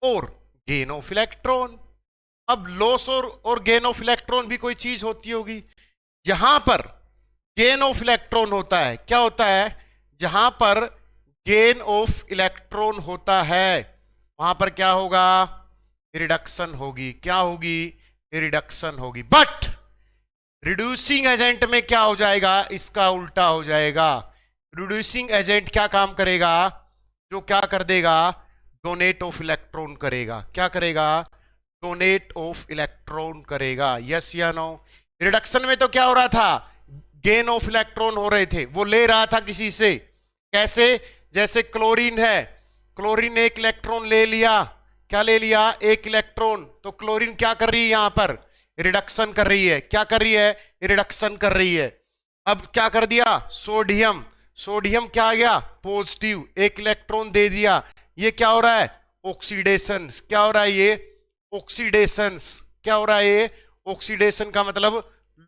और गेन ऑफ इलेक्ट्रॉन। अब लॉस और गेन ऑफ इलेक्ट्रॉन भी कोई चीज होती होगी। जहां पर गेन ऑफ इलेक्ट्रॉन होता है, क्या होता है? जहां पर गेन ऑफ इलेक्ट्रॉन होता है वहां पर क्या होगा? रिडक्शन होगी। क्या होगी? रिडक्शन होगी। बट रिड्यूसिंग एजेंट में क्या हो जाएगा? इसका उल्टा हो जाएगा। रिड्यूसिंग एजेंट क्या काम करेगा? जो क्या कर देगा? डोनेट ऑफ इलेक्ट्रॉन करेगा। क्या करेगा? डोनेट ऑफ इलेक्ट्रॉन करेगा। यस या नो? रिडक्शन में तो क्या हो रहा था? गेन ऑफ इलेक्ट्रॉन हो रहे थे, वो ले रहा था किसी से। कैसे? जैसे क्लोरीन है, क्लोरीन एक इलेक्ट्रॉन ले लिया। क्या ले लिया? एक इलेक्ट्रॉन। तो क्लोरीन क्या कर रही है? यहां पर रिडक्शन कर रही है। क्या कर रही है? रिडक्शन कर रही है। अब क्या कर दिया? सोडियम, सोडियम क्या आ गया? पॉजिटिव, एक इलेक्ट्रॉन दे दिया। ये क्या हो रहा है? ऑक्सीडेशन। क्या हो रहा है? ये ऑक्सीडेशन। क्या हो रहा है? ये ऑक्सीडेशन का मतलब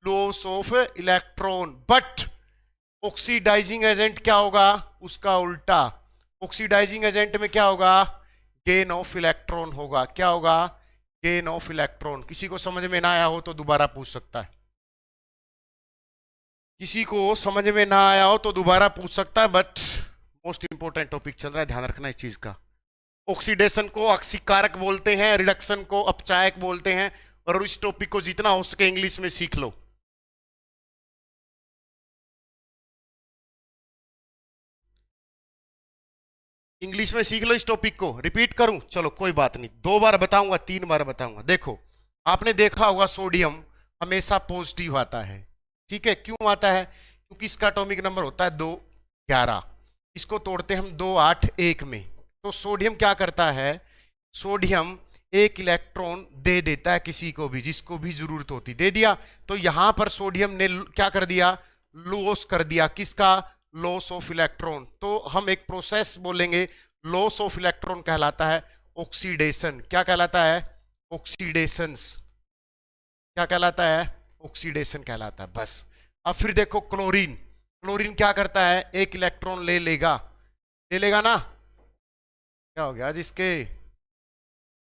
loss of electron. But oxidising agent क्या होगा? उसका उल्टा। ऑक्सीडाइजिंग एजेंट में क्या होगा? गेन ऑफ इलेक्ट्रॉन होगा। क्या होगा? Gain of electron. किसी को समझ में ना आया हो तो दोबारा पूछ सकता है। किसी को समझ में ना आया हो तो दोबारा पूछ सकता है। बट मोस्ट इंपोर्टेंट टॉपिक चल रहा है, ध्यान रखना इस चीज का। ऑक्सीडेशन को अक्सीकारक बोलते हैं, रिडक्शन को अपचायक बोलते हैं। और इस टॉपिक को जितना हो सके इंग्लिश में सीख लो। इंग्लिश में सीख लो इस टॉपिक को। रिपीट करूं? चलो कोई बात नहीं, 2 बार बताऊंगा, 3 बार बताऊंगा। देखो, आपने देखा होगा सोडियम हमेशा पॉजिटिव आता है, ठीक है? क्यों आता है? क्योंकि इसका एटॉमिक नंबर होता है 211। इसको तोड़ते हम 2 8 1 में। तो सोडियम क्या करता है? सोडियम एक इलेक्ट्रॉन दे देता है किसी को भी, जिसको भी जरूरत होती, दे दिया। तो यहां पर सोडियम ने क्या कर दिया? लॉस कर दिया। किसका? Loss of electron. तो हम एक प्रोसेस बोलेंगे, लॉस ऑफ इलेक्ट्रॉन कहलाता है ऑक्सीडेशन। क्या कहलाता है? ऑक्सीडेशन। क्या कहलाता है? ऑक्सीडेशन कहलाता है। बस। अब फिर देखो क्लोरीन, क्लोरीन क्या करता है? एक इलेक्ट्रॉन ले लेगा, ले लेगा ना? क्या हो गया आज इसके?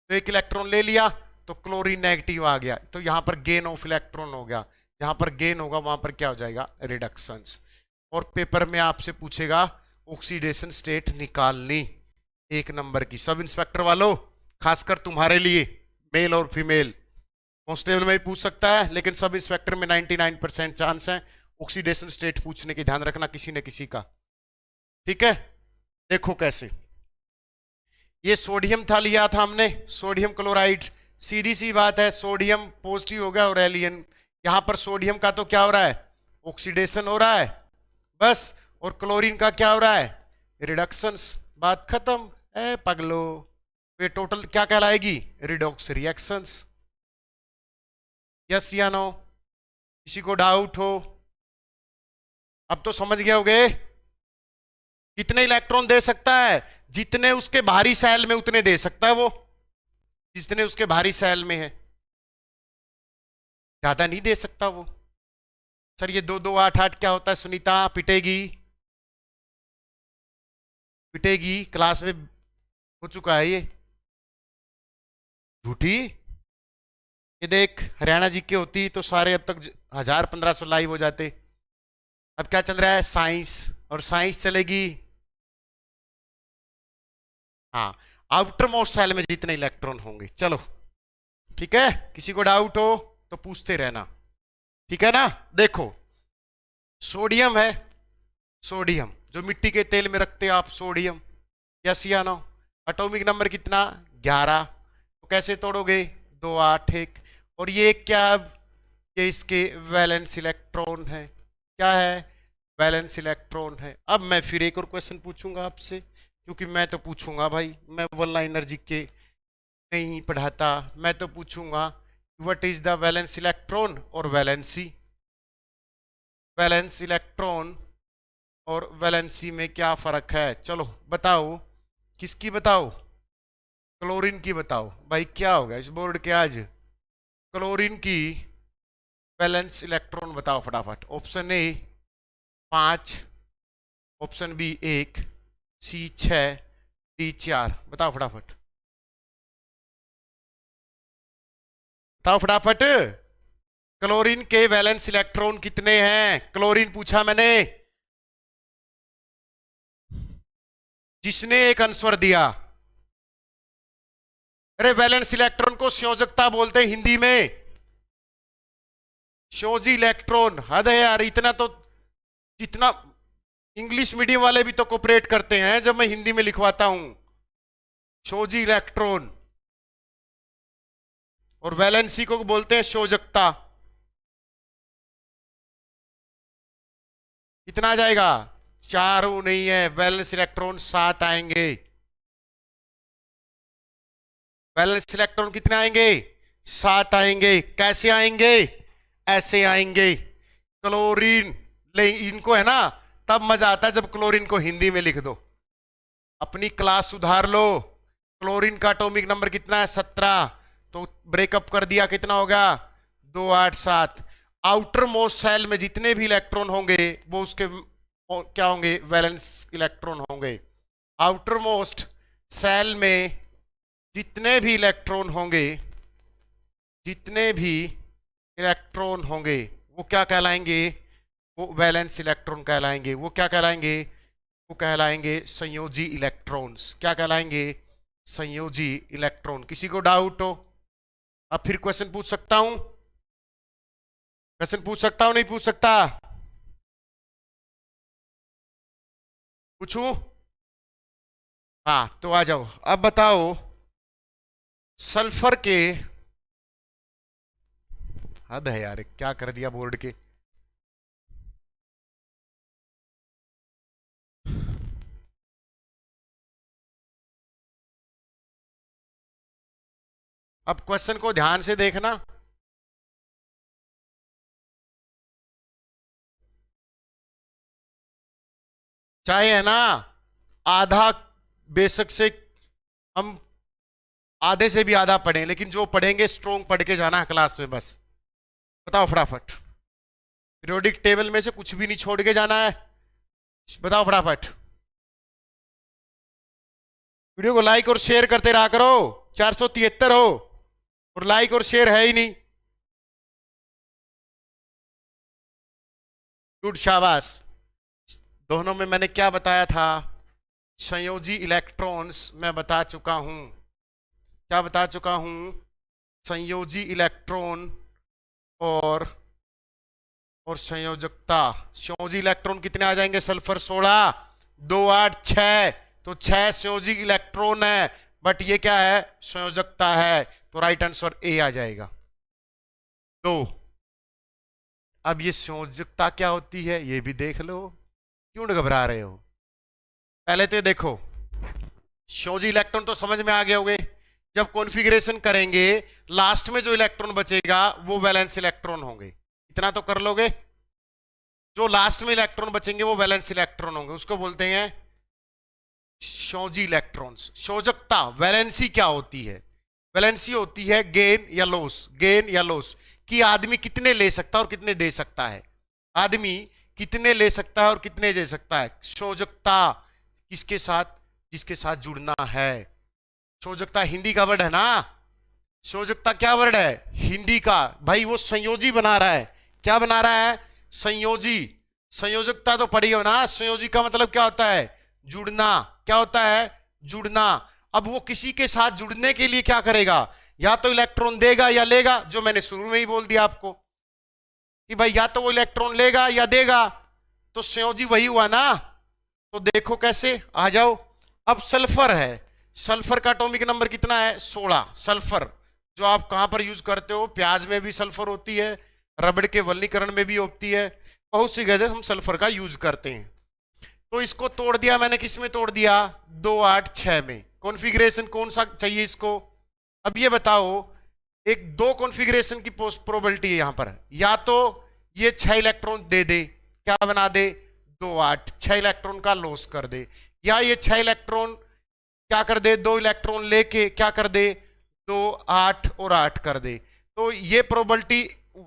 तो एक इलेक्ट्रॉन ले लिया तो क्लोरीन नेगेटिव आ गया, तो यहां पर गेन ऑफ इलेक्ट्रॉन हो गया। जहां पर गेन होगा वहां पर क्या हो जाएगा? रिडक्शंस। और पेपर में आपसे पूछेगा ऑक्सीडेशन स्टेट निकालनी 1 नंबर की। सब इंस्पेक्टर वालों, खासकर तुम्हारे लिए, मेल और फीमेल। कांस्टेबल में भी पूछ सकता है, लेकिन सब इंस्पेक्टर में 99% चांस है ऑक्सीडेशन स्टेट पूछने की। ध्यान रखना किसी न किसी का, ठीक है? देखो कैसे। ये सोडियम था, लिया था हमने सोडियम क्लोराइड। सीधी सी बात है, सोडियम पॉजिटिव हो गया और एलियन। यहां पर सोडियम का तो क्या हो रहा है? ऑक्सीडेशन हो रहा है। बस। और क्लोरीन का क्या हो रहा है, रिडक्शंस, बात खत्म है पगलो। ये टोटल क्या कहलाएगी, रिडॉक्स रिएक्शंस। यस या नो, किसी को डाउट हो? अब तो समझ गए होगे कितने इलेक्ट्रॉन दे सकता है, जितने उसके बाहरी सेल में उतने दे सकता है वो, जितने उसके बाहरी सेल में है, ज्यादा नहीं दे सकता वो। सर ये 2 2 8 8 क्या होता है, सुनीता पिटेगी पिटेगी, क्लास में हो चुका है ये, झूठी। ये देख हरियाणा जी की होती तो सारे अब तक 1000 1500 लाइव हो जाते। अब क्या चल रहा है, साइंस, और साइंस चलेगी। हाँ, आउटर मोस्ट सेल में जितने इलेक्ट्रॉन होंगे। चलो ठीक है, किसी को डाउट हो तो पूछते रहना, ठीक है ना। देखो सोडियम है, सोडियम जो मिट्टी के तेल में रखते हैं आप, सोडियम, यस या नो। एटॉमिक नंबर कितना, 11। तो कैसे तोड़ोगे, 2 8 1। और ये क्या, ये इसके वैलेंस इलेक्ट्रॉन है, क्या है, वैलेंस इलेक्ट्रॉन है। अब मैं फिर एक और क्वेश्चन पूछूंगा आपसे, क्योंकि मैं तो पूछूंगा भाई, मैं वन लाइनर जी के नहीं पढ़ाता, मैं तो पूछूंगा what is the valence electron और वैलेंसी। वैलेंस इलेक्ट्रॉन और वैलेंसी में क्या फर्क है, चलो बताओ। किसकी बताओ, क्लोरीन की बताओ। भाई क्या होगा इस बोर्ड के आज, क्लोरीन की वैलेंस इलेक्ट्रॉन बताओ फटाफट। Option A 5, option B 1, C 6, D 4। बताओ फटाफट, बताओ फटाफट। क्लोरीन के वैलेंस इलेक्ट्रॉन कितने हैं, क्लोरीन पूछा मैंने, जिसने एक आंसर दिया। अरे वैलेंस इलेक्ट्रॉन को संयोजकता बोलते हैं हिंदी में, संयोजी इलेक्ट्रॉन। हद है यार, इतना तो, जितना इंग्लिश मीडियम वाले भी तो कोऑपरेट करते हैं जब मैं हिंदी में लिखवाता हूं, संयोजी इलेक्ट्रॉन। और वैलेंसी को बोलते हैं संयोजकता। कितना आ जाएगा, 4 नहीं है, वैलेंस इलेक्ट्रॉन 7 आएंगे। वैलेंस इलेक्ट्रॉन कितने आएंगे, 7 आएंगे। कैसे आएंगे, ऐसे आएंगे। क्लोरीन ले, इनको है ना तब मजा आता है जब क्लोरीन को हिंदी में लिख दो। अपनी क्लास सुधार लो। क्लोरीन का एटॉमिक नंबर कितना है, 17। तो ब्रेकअप कर दिया, कितना होगा, 2 8 7। आउटर मोस्ट सेल में जितने भी इलेक्ट्रॉन होंगे वो उसके क्या होंगे, वैलेंस इलेक्ट्रॉन होंगे। आउटर मोस्ट सेल में जितने भी इलेक्ट्रॉन होंगे, जितने भी इलेक्ट्रॉन होंगे वो क्या कहलाएंगे, वो वैलेंस इलेक्ट्रॉन कहलाएंगे। वो क्या कहलाएंगे, वो कहलाएंगे संयोजी इलेक्ट्रॉन्स। क्या कहलाएंगे, संयोजी इलेक्ट्रॉन। किसी को डाउट हो, अब फिर क्वेश्चन पूछ सकता हूं, क्वेश्चन पूछ सकता हूं, नहीं पूछ सकता, पूछूं? हाँ तो आ जाओ। अब बताओ सल्फर के, हद है यार, क्या कर दिया बोर्ड के। अब क्वेश्चन को ध्यान से देखना, चाहे है ना आधा, बेशक से हम आधे से भी आधा पढ़ें, लेकिन जो पढ़ेंगे स्ट्रोंग पढ़ के जाना है क्लास में बस। बताओ फटाफट, पीरियोडिक टेबल में से कुछ भी नहीं छोड़ के जाना है, बताओ फटाफट। वीडियो को लाइक और शेयर करते रहा करो, 473 हो और लाइक और शेयर है ही नहीं। गुड, शाबाश। दोनों में मैंने क्या बताया था, संयोजी इलेक्ट्रॉन्स मैं बता चुका हूं। क्या बता चुका हूं, संयोजी इलेक्ट्रॉन और संयोजकता। संयोजी इलेक्ट्रॉन कितने आ जाएंगे, सल्फर 16, 2 8 6। तो 6 संयोजी इलेक्ट्रॉन है, बट ये क्या है, संयोजकता है। तो राइट आंसर ए आ जाएगा 2। अब ये संयोजकता क्या होती है ये भी देख लो। क्यों घबरा रहे हो? पहले तो ये देखो, शोजी इलेक्ट्रॉन तो समझ में आ गए होंगे। जब कॉन्फ़िगरेशन करेंगे लास्ट में जो इलेक्ट्रॉन बचेगा वो वैलेंस इलेक्ट्रॉन होंगे, इतना तो कर लोगे। जो लास्ट में इलेक्ट्रॉन बचेंगे वो वैलेंस इलेक्ट्रॉन होंगे, उसको बोलते हैं शोजी इलेक्ट्रॉन्स। शोजकता, वैलेंसी क्या होती है? वैलेंसी होती है गेन या लॉस, गेन या लॉस, कि आदमी कितने ले सकता है और कितने दे सकता है। आदमी कितने ले सकता है और कितने दे सकता है। शोजकता किसके साथ? जिसके साथ जुड़ना है। शोजकता हिंदी का वर्ड है ना। शोजकता क्या वर्ड है? हिंदी का। भाई वो संयोजी बना रहा है। क्या बना रहा है? संयोजी। संयोजकता तो पढ़ी हो ना। संयोजी का मतलब क्या होता है? जुड़ना। क्या होता है? जुड़ना। अब वो किसी के साथ जुड़ने के लिए क्या करेगा? या तो इलेक्ट्रॉन देगा या लेगा, जो मैंने शुरू में ही बोल दिया आपको कि भाई या तो वो इलेक्ट्रॉन लेगा या देगा, तो संयोजी वही हुआ ना। तो देखो कैसे, आ जाओ। अब सल्फर है, सल्फर का एटॉमिक नंबर कितना है? 16। सल्फर जो आप कहां पर यूज करते हो? प्याज में भी सल्फर होती है, रबड़ के वल्लीकरण में भी होती है, बहुत सी जगह हम सल्फर का यूज करते हैं। तो इसको तोड़ दिया मैंने, किस में तोड़ दिया? 2 8 6 में। कॉन्फ़िगरेशन कौन सा चाहिए इसको? अब ये बताओ, एक दो कॉन्फ़िगरेशन की प्रोबेबिलिटी है यहां पर। या तो ये 6 इलेक्ट्रॉन दे दे, क्या बना दे? 2 8, 6 इलेक्ट्रॉन का लॉस कर दे। या ये 6 इलेक्ट्रॉन क्या कर दे? 2 इलेक्ट्रॉन लेके क्या कर दे? 2 8 और 8 कर दे। तो ये प्रोबेबिलिटी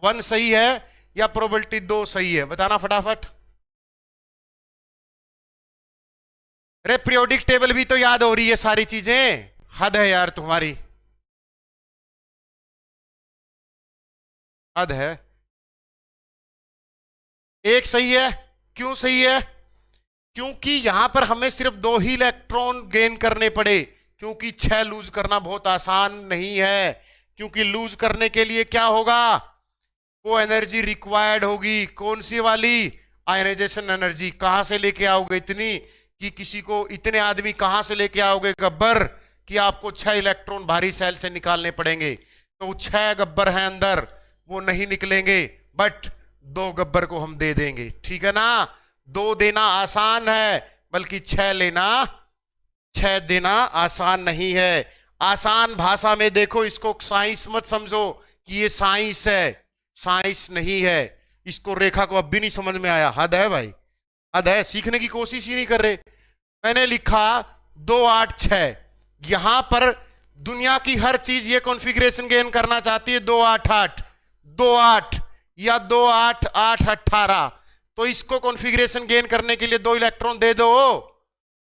1 सही है या प्रोबेबिलिटी 2 सही है? बताना फटाफट। अरे पीरियोडिक टेबल भी तो याद हो रही है सारी चीजें, हद है यार तुम्हारी, हद है। एक सही है। क्यों सही है? क्योंकि यहां पर हमें सिर्फ 2 ही इलेक्ट्रॉन गेन करने पड़े, क्योंकि 6 लूज करना बहुत आसान नहीं है। क्योंकि लूज करने के लिए क्या होगा? वो एनर्जी रिक्वायर्ड होगी। कौन सी वाली? Ionisation energy. कहां से लेके आओगे इतनी? कि किसी को, इतने आदमी कहां से लेके आओगे गब्बर, कि आपको 6 इलेक्ट्रॉन भारी सेल से निकालने पड़ेंगे। तो 6 गब्बर हैं अंदर, वो नहीं निकलेंगे, बट 2 गब्बर को हम दे देंगे, ठीक है ना। 2 देना आसान है, बल्कि 6 लेना, 6 देना आसान नहीं है। आसान भाषा में देखो इसको, साइंस मत समझो कि ये साइंस है, साइंस नहीं है। इसको रेखा को अब भी नहीं समझ में आया, हद है भाई, हद है। सीखने की कोशिश ही नहीं कर रहे। मैंने लिखा 2 8 6, यहां पर दुनिया की हर चीज ये कॉन्फ़िगरेशन गेन करना चाहती है 2 8 8, 2 8 या 2 8 8 18। तो इसको कॉन्फ़िगरेशन गेन करने के लिए 2 इलेक्ट्रॉन दे दो,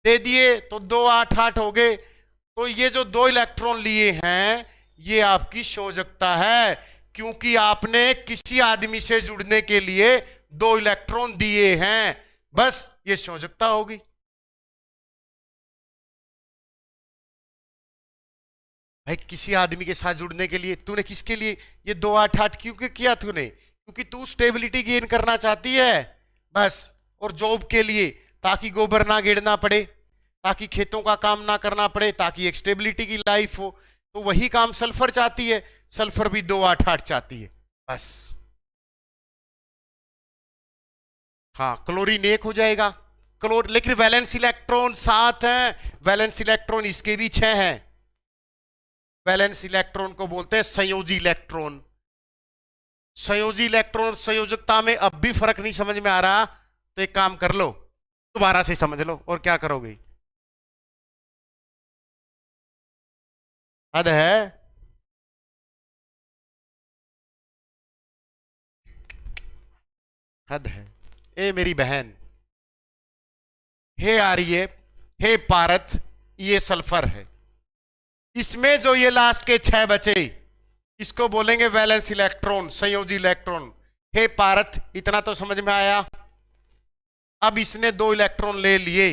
दे दिए तो 2 8 8 हो गए। तो ये जो 2 इलेक्ट्रॉन लिए हैं ये आपकी शोजकता है, क्योंकि आपने किसी आदमी से जुड़ने के लिए 2 इलेक्ट्रॉन दिए हैं, बस ये शोजकता होगी। भाई किसी आदमी के साथ जुड़ने के लिए तूने किसके लिए ये 2 8 8 क्यों किया तूने? क्योंकि तू स्टेबिलिटी गेन करना चाहती है बस। और जॉब के लिए, ताकि गोबर ना गिरना पड़े, ताकि खेतों का काम ना करना पड़े, ताकि एक स्टेबिलिटी की लाइफ हो। तो वही काम सल्फर चाहती है, सल्फर भी 2 8 8 चाहती है बस। हाँ क्लोरीन 1 हो जाएगा, लेकिन वैलेंस इलेक्ट्रॉन 7 हैं, वैलेंस इलेक्ट्रॉन इसके भी 6 हैं। वैलेंस इलेक्ट्रॉन को बोलते हैं संयोजी इलेक्ट्रॉन। संयोजी इलेक्ट्रॉन संयोजकता में अब भी फर्क नहीं समझ में आ रहा, तो एक काम कर लो, दोबारा से समझ लो। और क्या करोगे? हद है। हद है। ए मेरी बहन, हे आर्य, हे पारत, ये सल्फर है। इसमें जो ये लास्ट के 6 बचे, इसको बोलेंगे वैलेंस इलेक्ट्रॉन, संयोजी इलेक्ट्रॉन। हे पारत, इतना तो समझ में आया। अब इसने 2 इलेक्ट्रॉन ले लिए,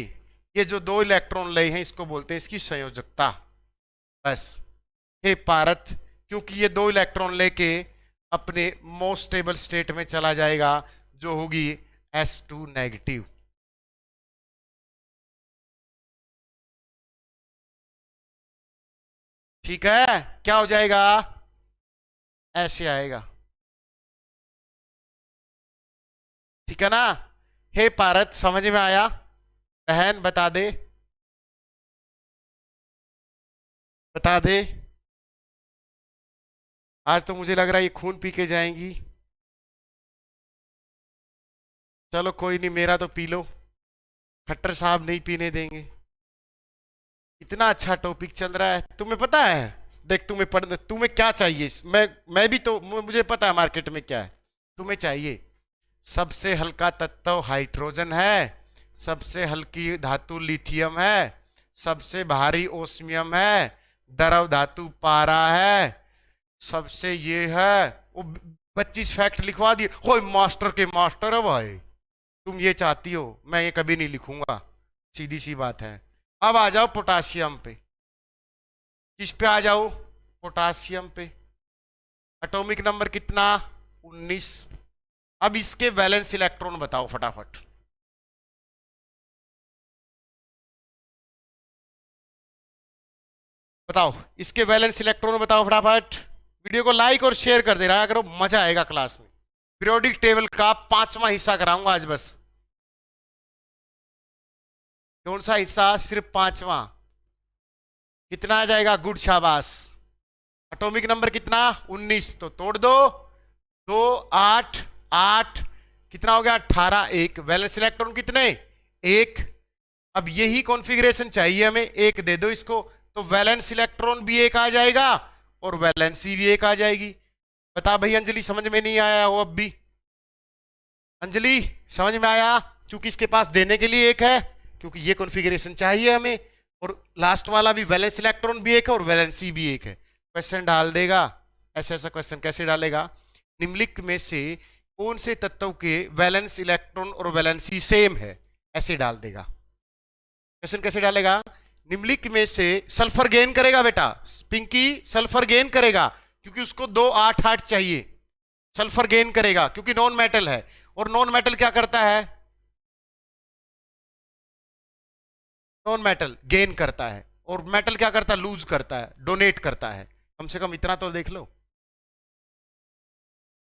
ये जो 2 इलेक्ट्रॉन ले हैं इसको बोलते हैं इसकी संयोजकता, बस। हे पारत, क्योंकि ये 2 इलेक्ट्रॉन लेके अपने मोस्ट स्टेबल स्टेट में चला जाएगा, जो होगी S2 नेगेटिव। ठीक है, क्या हो जाएगा? ऐसे आएगा, ठीक है ना। हे पारत, समझ में आया? बहन बता दे, बता दे। आज तो मुझे लग रहा है ये खून पी के जाएंगी। चलो कोई नहीं, मेरा तो पी लो, खट्टर साहब नहीं पीने देंगे। इतना अच्छा टॉपिक चल रहा है, तुम्हें पता है? देख, तुम्हें पढ़ना, तुम्हें क्या चाहिए? मैं भी तो, मुझे पता है मार्केट में क्या है। तुम्हें चाहिए सबसे हल्का तत्व हाइड्रोजन है, सबसे हल्की धातु लिथियम है, सबसे भारी ओस्मियम है, द्रव धातु पारा है, सबसे ये है। वो 25 फैक्ट लिखवा दिए। हो मास्टर के मास्टर है भाई, तुम ये चाहती हो, मैं ये कभी नहीं लिखूंगा, सीधी सी बात है। अब आ जाओ पोटासियम पे। किस पे आ जाओ? पोटासियम पे। एटॉमिक नंबर कितना? 19। अब इसके वैलेंस इलेक्ट्रॉन बताओ फटाफट। बताओ इसके वैलेंस इलेक्ट्रॉन बताओ फटाफट। वीडियो को लाइक और शेयर कर दे रहा करो, मजा आएगा क्लास में। पीरियोडिक टेबल का 5वां हिस्सा कराऊंगा आज बस। कौन सा हिस्सा? सिर्फ 5वां। कितना आ जाएगा? गुड, शाबाश। एटॉमिक नंबर कितना? 19। तो तोड़ दो, 2 8 8, कितना हो गया? 18। एक वैलेंस इलेक्ट्रॉन कितने? 1। अब यही कॉन्फ़िगरेशन चाहिए हमें, 1 दे दो इसको, तो वैलेंस इलेक्ट्रॉन भी 1 आ जाएगा और वैलेंसी भी 1 आ जाएगी। बता भाई अंजलि, समझ में नहीं आया हो अब भी? अंजलि समझ में आया? क्योंकि इसके पास देने के लिए 1 है, क्योंकि ये कॉन्फ़िगरेशन चाहिए हमें, और लास्ट वाला भी वैलेंस इलेक्ट्रॉन भी 1 है और वैलेंसी भी 1 है। क्वेश्चन डाल देगा ऐसा ऐसा। क्वेश्चन कैसे डालेगा? निम्नलिखित में से कौन से तत्व के वैलेंस इलेक्ट्रॉन और वैलेंसी सेम है, ऐसे डाल देगा। क्वेश्चन कैसे डालेगा? निम्नलिखित में से सल्फर गेन करेगा बेटा, पिंकी सल्फर गेन करेगा, क्योंकि उसको 2 8 8 चाहिए। सल्फर गेन करेगा क्योंकि नॉन मेटल है, और नॉन मेटल क्या करता है? नॉन मेटल गेन करता है, और मेटल क्या करता है? लूज करता है, डोनेट करता है। कम से कम इतना तो देख लो।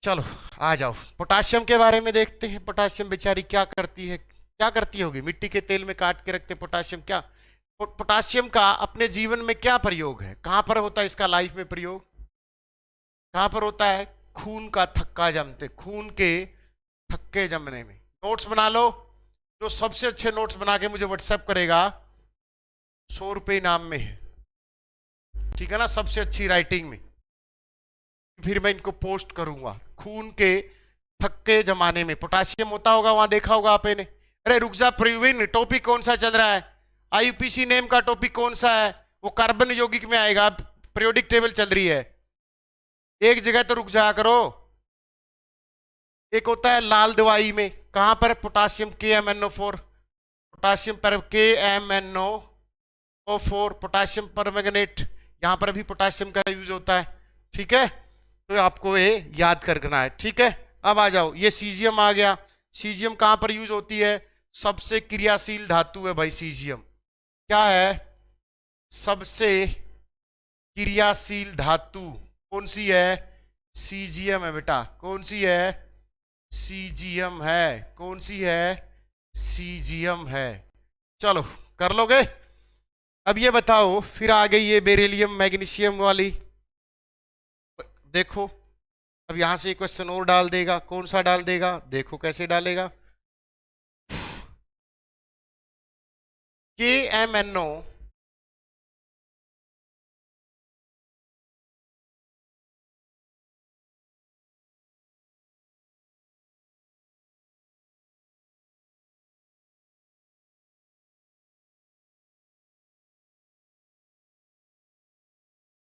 चलो आ जाओ, पोटाशियम के बारे में देखते हैं। पोटाशियम बेचारी क्या करती है? क्या करती होगी? मिट्टी के तेल में काट के रखते पोटाशियम। क्या पोटाशियम का अपने जीवन में क्या प्रयोग है? कहां पर होता है इसका लाइफ में प्रयोग? कहां पर होता है? खून का थक्का जमते, खून के थक्के जमने में। नोट्स बना लो, जो सबसे अच्छे नोट्स बना के मुझे व्हाट्सएप करेगा 100 रुपये इनाम में है, ठीक है ना? सबसे अच्छी राइटिंग में, फिर मैं इनको पोस्ट करूंगा। खून के थक्के जमाने में पोटाशियम होता होगा, वहां देखा होगा आपने। अरे रुक जा प्रवीण, टॉपिक कौन सा चल रहा है? आईयूपीसी नेम का टॉपिक कौन सा है? वो कार्बन यौगिक में आएगा, पीरियोडिक टेबल चल रही है। एक जगह तो रुक जा करो। एक होता है लाल दवाई में, कहां पर? पोटाशियम KMnO4, पोटाशियम पर KMnO4, पोटाशियम परमैंगनेट, यहां पर भी पोटाशियम का यूज होता है, ठीक है? तो आपको ये याद करना है, ठीक है? अब आ जाओ, ये सीजियम आ गया। सीजियम कहां पर यूज होती है? सबसे क्रियाशील धातु है भाई सीजियम। क्या है? सबसे क्रियाशील धातु कौन सी है? सीजियम है बेटा। कौन सी है? सीजियम है। कौन सी है? सीजियम है। चलो कर लोगे? अब ये बताओ, फिर आ गई ये बेरिलियम मैग्नीशियम वाली। देखो अब यहां से क्वेश्चन और डाल देगा। कौन सा डाल देगा? देखो कैसे डालेगा। KMnO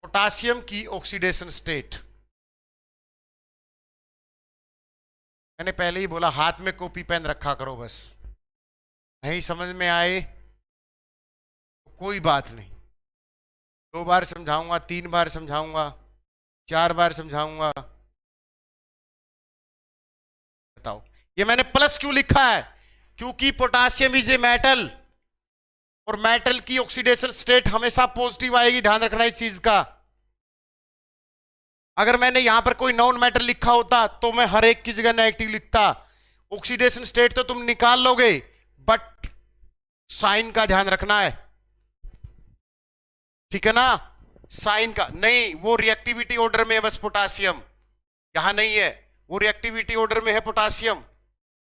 पोटाशियम की ऑक्सीडेशन स्टेट। मैंने पहले ही बोला, हाथ में कॉपी पेन रखा करो बस। नहीं समझ में आए तो कोई बात नहीं, 2 बार समझाऊंगा, 3 बार समझाऊंगा, 4 बार समझाऊंगा। बताओ ये मैंने प्लस क्यों लिखा है? क्योंकि पोटाशियम इज ए मेटल, और मेटल की ऑक्सीडेशन स्टेट हमेशा पॉजिटिव आएगी, ध्यान रखना इस चीज का। अगर मैंने यहां पर कोई नॉन मेटल लिखा होता तो मैं हर एक की जगह नेगेटिव लिखता, ऑक्सीडेशन स्टेट तो तुम निकाल लोगे, बट साइन का ध्यान रखना है, ठीक है ना। साइन का नहीं, वो रिएक्टिविटी ऑर्डर में है बस पोटासियम, यहां नहीं है, वो रिएक्टिविटी ऑर्डर में है potassium.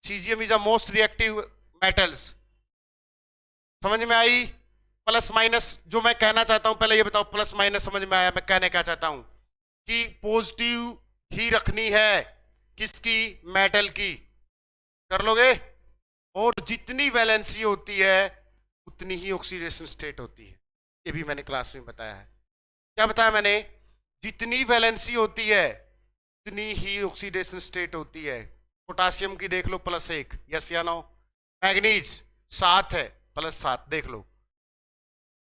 Caesium is a most reactive metals. समझ में आई? प्लस माइनस जो मैं कहना चाहता हूं, पहले ये बताओ प्लस माइनस समझ में आया? मैं कहने क्या चाहता हूं कि पॉजिटिव ही रखनी है, किसकी? मेटल की। कर लोगे? और जितनी वैलेंसी होती है उतनी ही ऑक्सीडेशन स्टेट होती है, ये भी मैंने क्लास में बताया है। क्या बताया मैंने? जितनी वैलेंसी होती है उतनी ही ऑक्सीडेशन स्टेट होती है। पोटासियम की देख लो +1, यस या नो? मैग्नीज 7 है, +7, देख लो।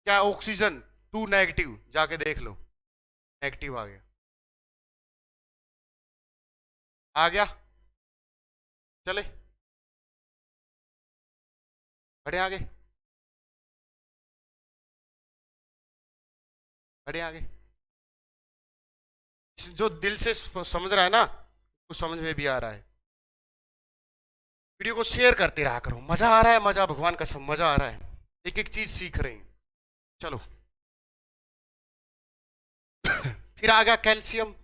क्या ऑक्सीजन 2 नेगेटिव, जाके देख लो, नेगेटिव आ गया। आ गया? चले बढ़े आगे, बढ़े आगे। जो दिल से समझ रहा है ना, उसको समझ में भी आ रहा है। वीडियो को शेयर करते रहा करो, मजा आ रहा है, मजा, भगवान का सब मजा आ रहा है, एक एक चीज सीख रहे हैं। चलो फिर आ गया कैल्शियम।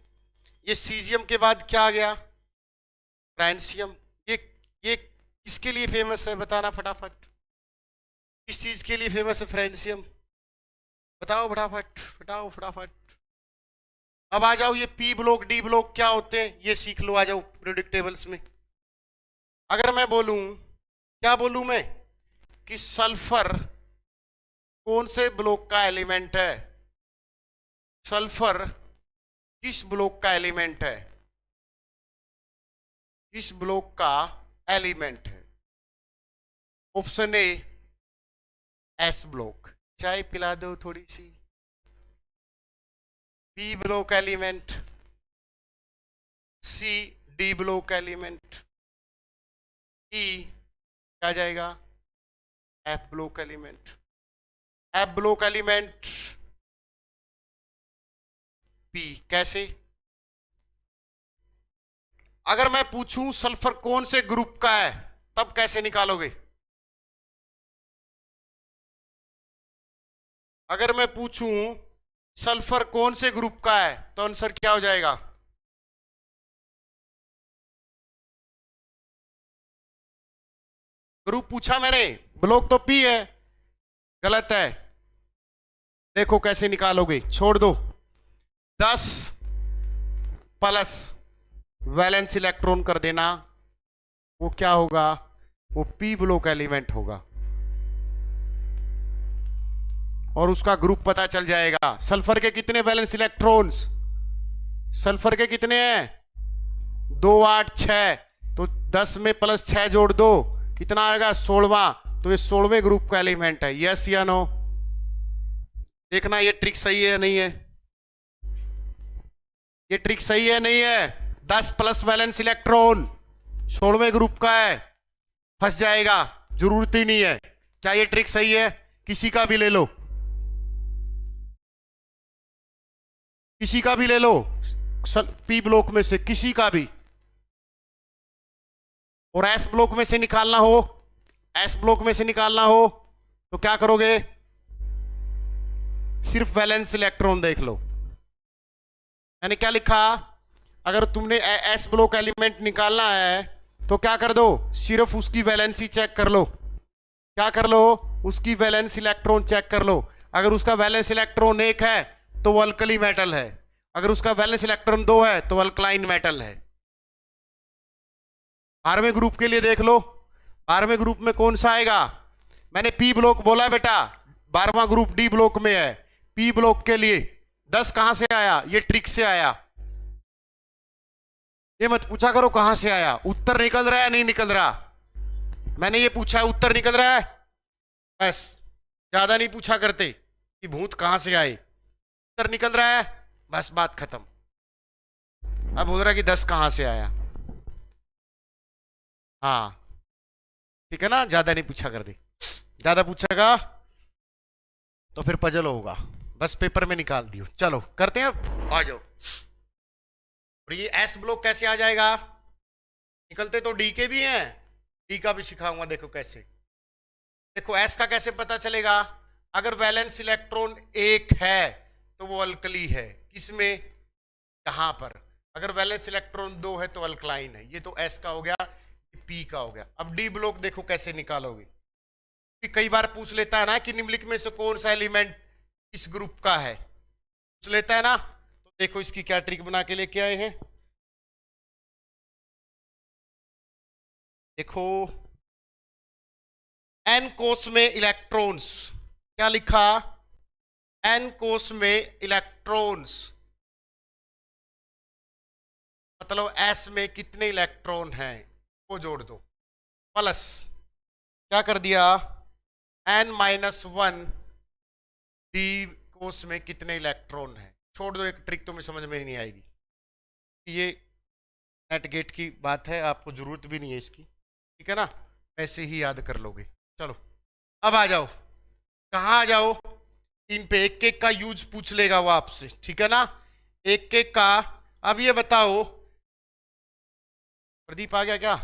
ये सीजियम के बाद क्या आ गया? फ्रांसियम। ये किसके लिए फेमस है बताना फटाफट, किस चीज के लिए फेमस है फ्रांसियम? बताओ फटाफट, बताओ फटाफट। अब आ जाओ, ये पी ब्लॉक डी ब्लॉक क्या होते हैं ये सीख लो, आ जाओ पीरियोडिक टेबल्स में। अगर मैं बोलूं, क्या बोलूं मैं, कि सल्फर कौन से ब्लॉक का एलिमेंट है? सल्फर किस ब्लॉक का एलिमेंट है? किस ब्लॉक का एलिमेंट है? ऑप्शन ए एस ब्लॉक, चाय पिला दो थोड़ी सी। B block element, C D block element, E क्या जाएगा? F block element. F block element P. कैसे? अगर मैं पूछूं सल्फर कौन से ग्रुप का है, तब कैसे निकालोगे? अगर मैं पूछूं सल्फर कौन से ग्रुप का है, तो आंसर क्या हो जाएगा? ग्रुप पूछा मैंने, ब्लॉक तो पी है, गलत है। देखो कैसे निकालोगे, छोड़ दो। 10 प्लस वैलेंस इलेक्ट्रॉन कर देना, वो क्या होगा? वो पी ब्लॉक एलिमेंट होगा, और उसका ग्रुप पता चल जाएगा। सल्फर के कितने वैलेंस इलेक्ट्रॉन्स? सल्फर के कितने हैं? 2, 8, 6, तो 10 में +6 जोड़ दो, कितना आएगा? 16वां। तो ये 16वें ग्रुप का एलिमेंट है, यस या नो? देखना ये ट्रिक सही है या नहीं है, ये ट्रिक सही है नहीं है? 10 प्लस वैलेंस इलेक्ट्रॉन 16वें ग्रुप का है, फंस जाएगा, जरूरत ही नहीं है। क्या ये ट्रिक सही है? किसी का भी ले लो, किसी का भी ले लो, पी ब्लॉक में से किसी का भी। और एस ब्लॉक में से निकालना हो, एस ब्लॉक में से निकालना हो तो क्या करोगे? सिर्फ वैलेंस इलेक्ट्रॉन देख लो। मैंने क्या लिखा? अगर तुमने एस ब्लॉक एलिमेंट निकालना है तो क्या कर दो? सिर्फ उसकी वैलेंसी चेक कर लो। क्या कर लो? उसकी वैलेंस इलेक्ट्रॉन चेक कर लो। अगर उसका वैलेंस इलेक्ट्रॉन 1 है तो वो अल्कली मेटल है, अगर उसका वैलेंस इलेक्ट्रॉन 2 है तो अल्कलाइन मेटल है। 12वें ग्रुप के लिए देख लो, 12वें ग्रुप में कौन सा आएगा? मैंने पी ब्लॉक बोला बेटा, 12वां ग्रुप डी ब्लॉक में है। पी ब्लॉक के लिए 10 कहां से आया? ये ट्रिक से आया, ये मत पूछा करो कहां से आया। उत्तर निकल रहा है नहीं निकल रहा? मैंने ये पूछा है, उत्तर निकल रहा है? बस ज्यादा नहीं पूछा करते कि भूत कहां से आए, उत्तर निकल रहा है, बस बात खत्म। अब बोल रहा है कि 10 कहां से आया। हाँ ठीक है ना, ज्यादा नहीं पूछा कर दे, ज्यादा पूछेगा तो फिर पजल होगा, बस पेपर में निकाल दियो। चलो करते हैं, आ जाओ। और ये एस ब्लॉक कैसे आ जाएगा? निकलते तो डी के भी हैं, डी का भी सिखाऊंगा, देखो कैसे। देखो एस का कैसे पता चलेगा? अगर वैलेंस इलेक्ट्रॉन एक है तो वो अल्कली है, किसमें, कहां पर? अगर वैलेंस इलेक्ट्रॉन दो है तो अल्कलाइन है। ये तो एस का हो गया, पी का हो गया। अब डी ब्लॉक देखो कैसे निकालोगे, कि कई बार पूछ लेता है ना कि निम्नलिखित में से कौन सा एलिमेंट इस ग्रुप का है, पूछ लेता है ना। तो देखो इसकी क्या ट्रिक बना के लेके आए हैं, देखो एन कोस में इलेक्ट्रॉन्स, क्या लिखा, एन कोस में इलेक्ट्रॉन्स, मतलब एस में कितने इलेक्ट्रॉन हैं वो जोड़ दो, प्लस क्या कर दिया, n-1 डी कोस में कितने इलेक्ट्रॉन हैं। छोड़ दो, एक ट्रिक तुम्हें समझ में नहीं आएगी, ये नेट गेट की बात है, आपको जरूरत भी नहीं है इसकी, ठीक है ना, ऐसे ही याद कर लोगे। चलो अब आ जाओ, कहाँ आ जाओ, इन पे एक एक का यूज पूछ लेगा वो आपसे, ठीक है ना, एक एक का। अब ये बताओ, प्रदीप आ गया क्या?